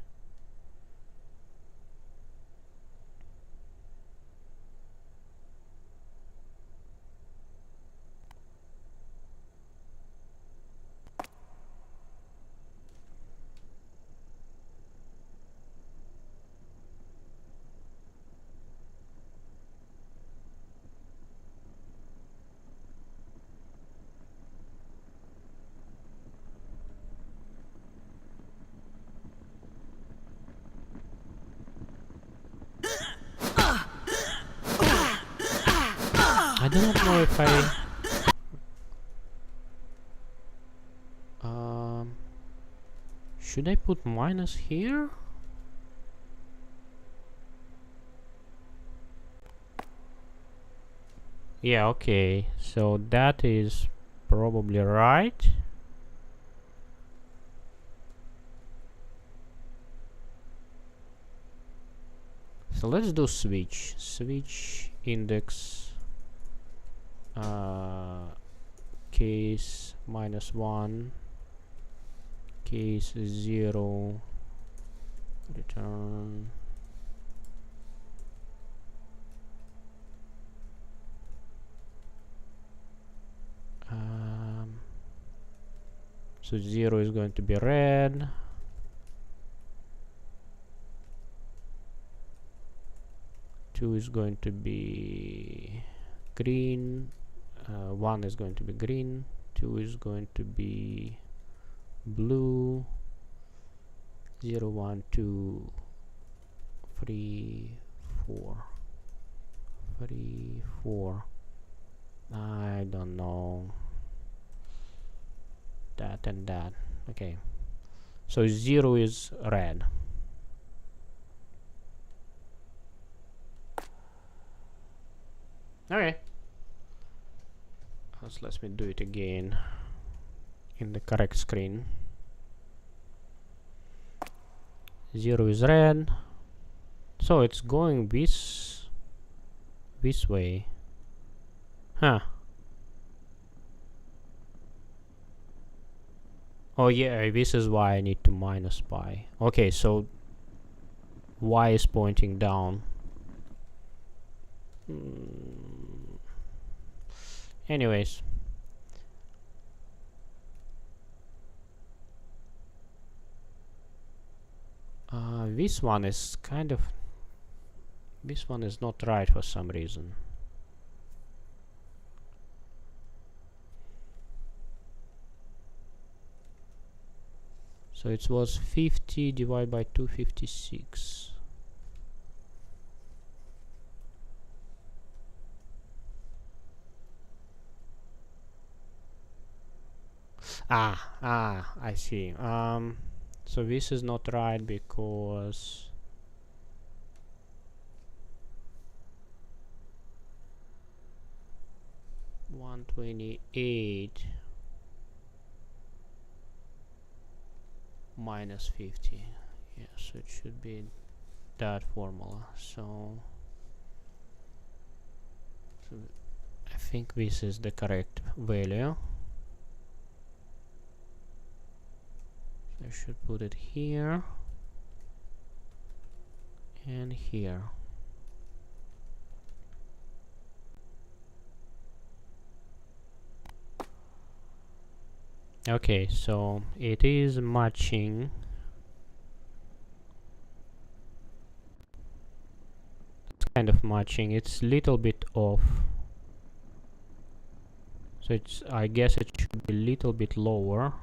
do not know if I should I put minus here? Yeah, okay, so that is probably right. So let's do switch index case -1, case 0, return so 0 is going to be red, 2 is going to be green, 1 is going to be green, 2 is going to be blue, 0, 1, 2, 3, 4, 3, 4. I don't know. That and that. Okay. So 0 is red. Okay. Let me do it again in the correct screen. 0 is red. So it's going this way. Huh. Oh yeah, this is why I need to minus pi. Okay, so y is pointing down. Anyways. This one is kind of... This one is not right for some reason. So it was 50 divided by 256. I see. So this is not right because 128 minus 50. Yeah, so it should be that formula. So I think this is the correct value. So I should put it here and here. Okay, so it is matching. It's kind of matching. It's little bit off. So it's, I guess it should be a little bit lower.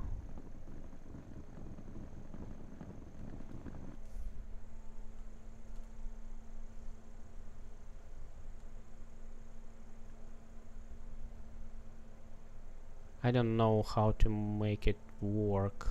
I don't know how to make it work.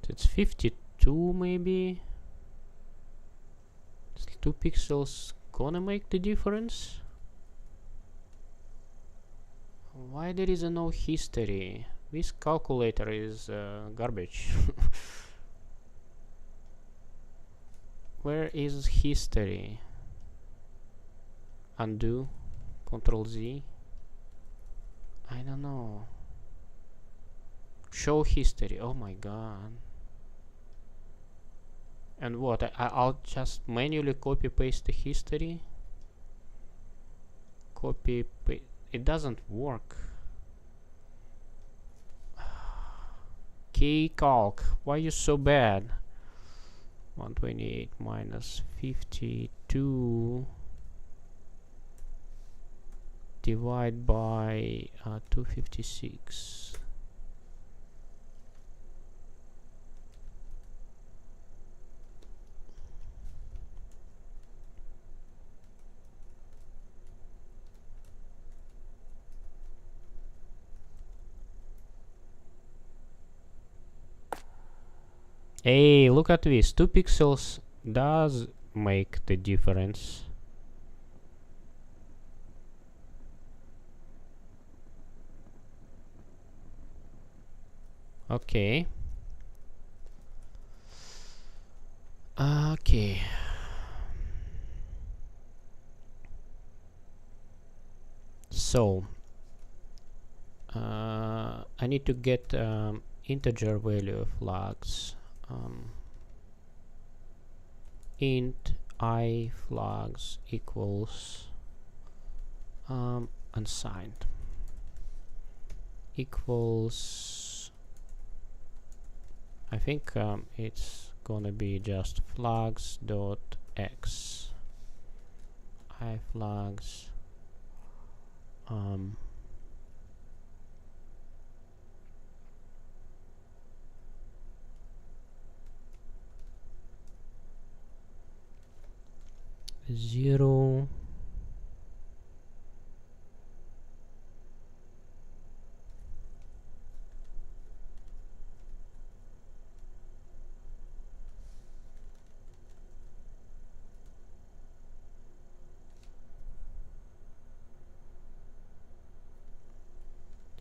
It's 52 maybe. It's 2 pixels gonna make the difference. Why there is no history? This calculator is garbage. Where is history? Undo, Control Z. I don't know. Show history. Oh my god. And what? I'll just manually copy paste the history. Copy paste. It doesn't work. Kcalc, why are you so bad? 128 minus 52 divide by 256. Hey, look at this. 2 pixels does make the difference. Okay. Okay. So I need to get integer value flags. Int I flags equals unsigned equals, I think it's gonna be just flags dot x. I flags zero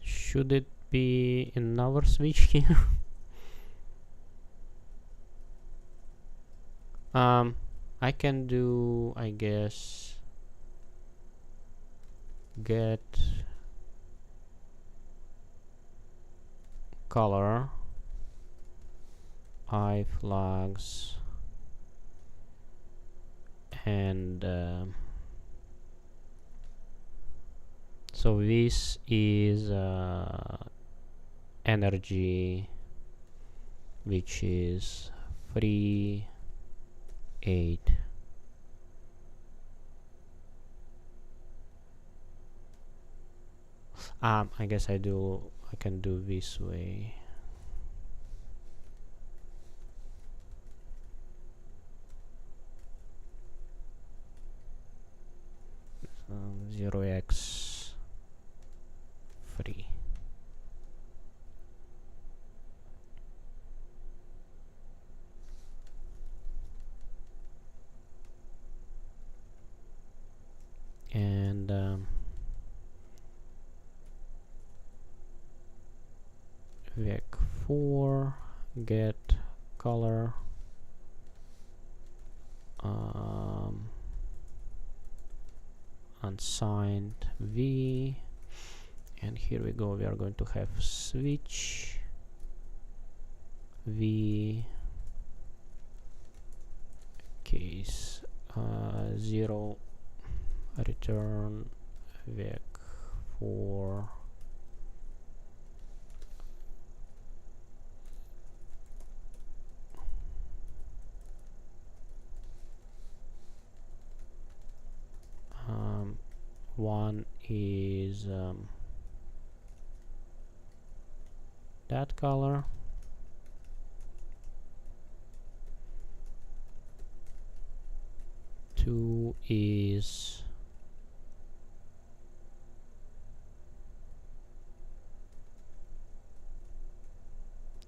should it be another switch here? I can do, I guess, get color I flags and so this is energy, which is 3 8. I guess I can do this way. 0x 3. And vec4 get color unsigned v, and here we go, we are going to have switch v case 0 return vec4 one is that color, two is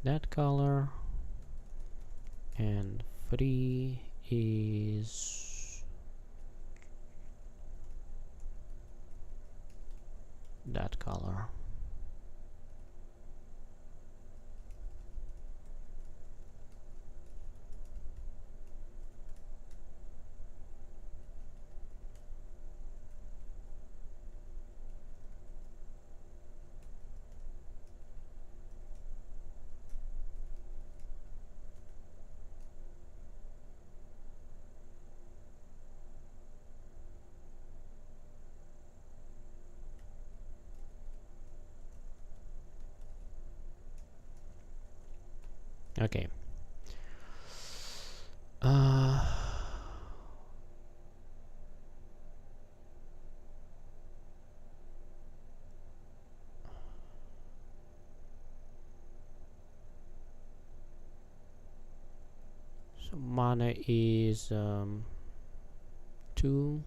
that color, and three is that color. Okay. Mana is 2.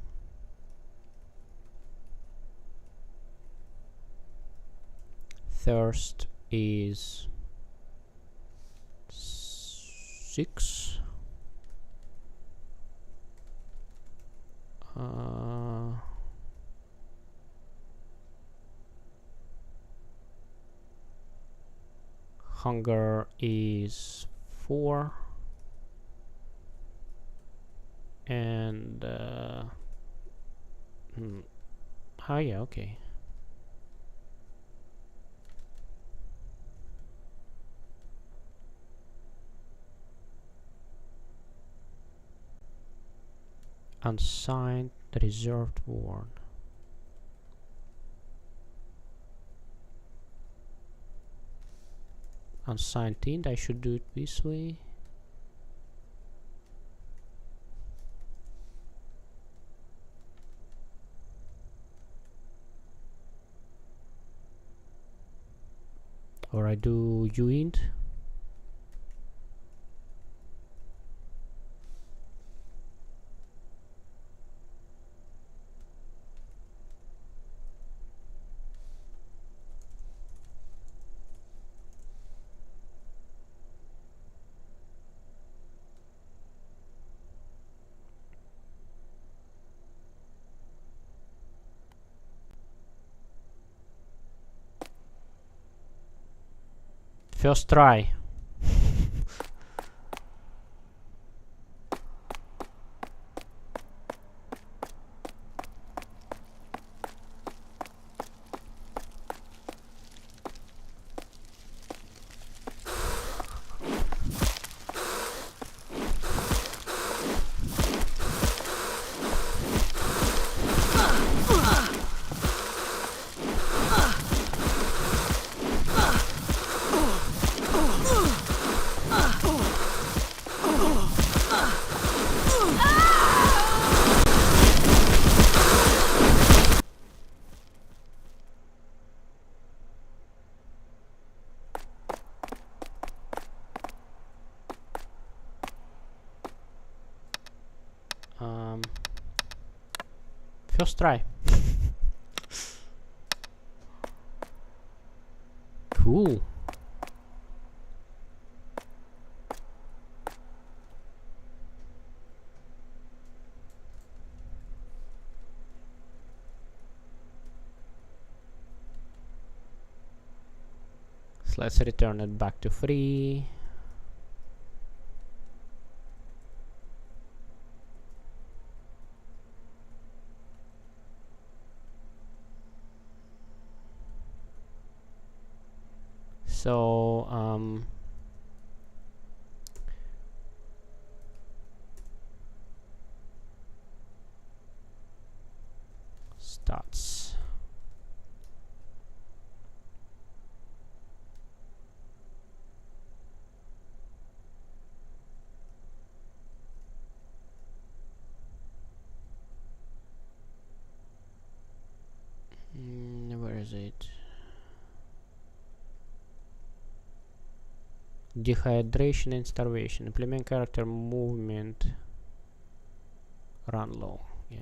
Thirst is 6. Hunger is 4. And oh yeah, okay. Unsigned reserved ward. Unsigned tint, I should do it this way. Or I do uint. First try. First try. Cool. So let's return it back to free. So stats. Where is it? Dehydration and starvation. Implement character movement. Run low. Yeah.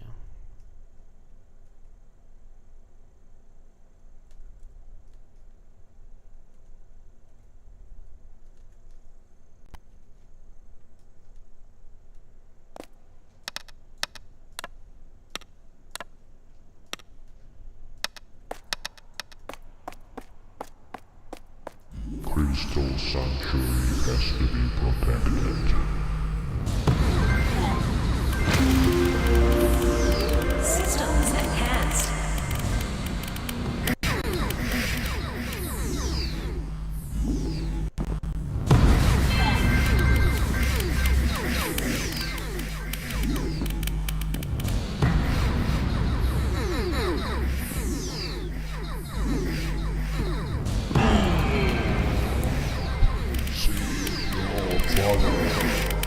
Crystal Sanctuary has to be protected. Systems enhanced. See your father.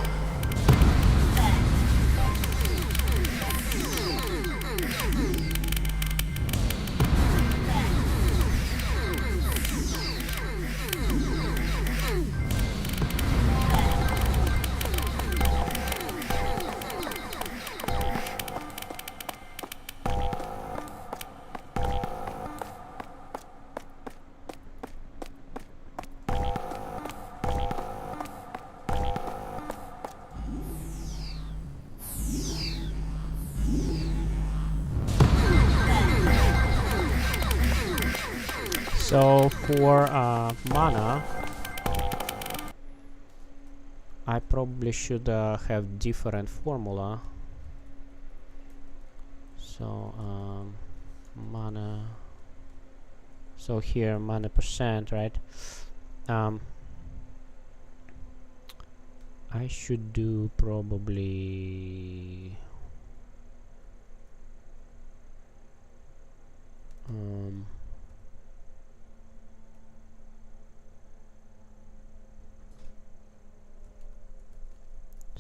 So for mana, I probably should have different formula. So mana. So here mana percent, right? I should do probably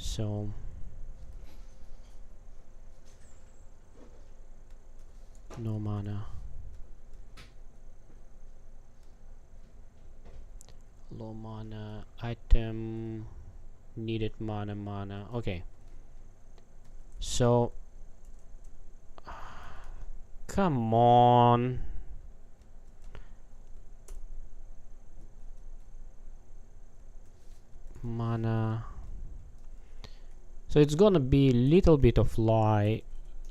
so no mana, low mana item, needed mana. Okay, so come on, mana. So it's gonna be a little bit of lie.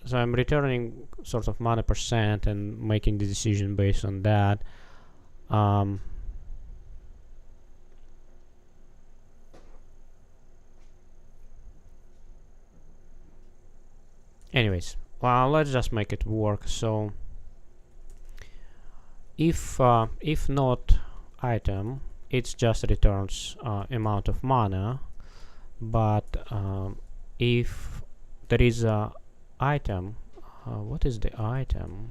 So I'm returning sort of mana percent and making the decision based on that. Anyways, well, let's just make it work. So if not item, it just returns amount of mana. But if there is a item, what is the item?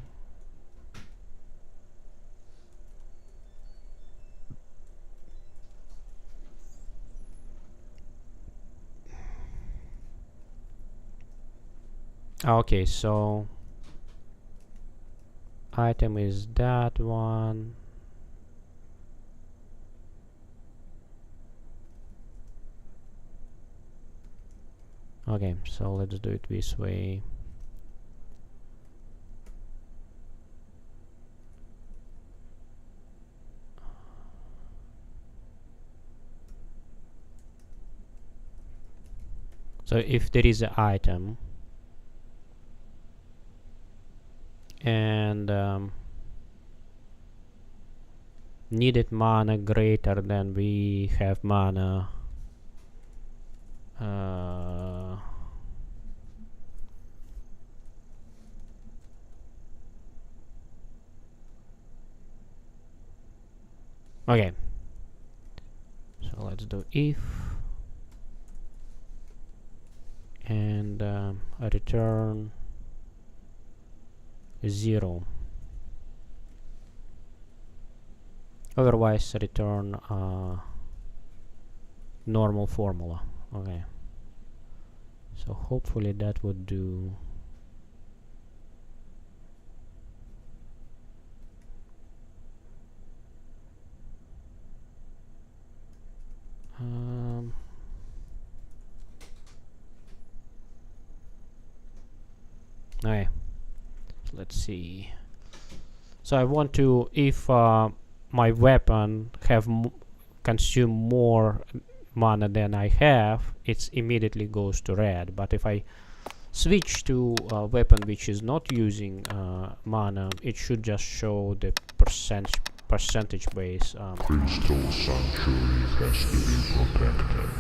Okay, so item is that one. Okay, so let's do it this way. So if there is an item and needed mana greater than we have mana, okay, so let's do if and a return 0. Otherwise return normal formula. Okay, so hopefully that would do. Okay, let's see. So I want to, if my weapon have consume more mana than I have, it immediately goes to red. But if I switch to a weapon which is not using mana, it should just show the percentage base. Crystal Sanctuary has to be protected.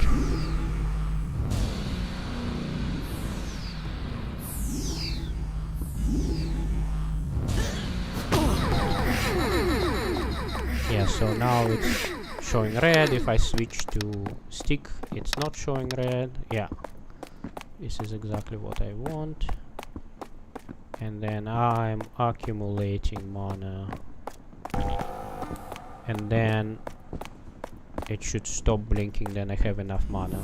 Yeah, so now it's showing red. If I switch to stick, it's not showing red. Yeah, this is exactly what I want. And then I'm accumulating mana, and then it should stop blinking. Then I have enough mana.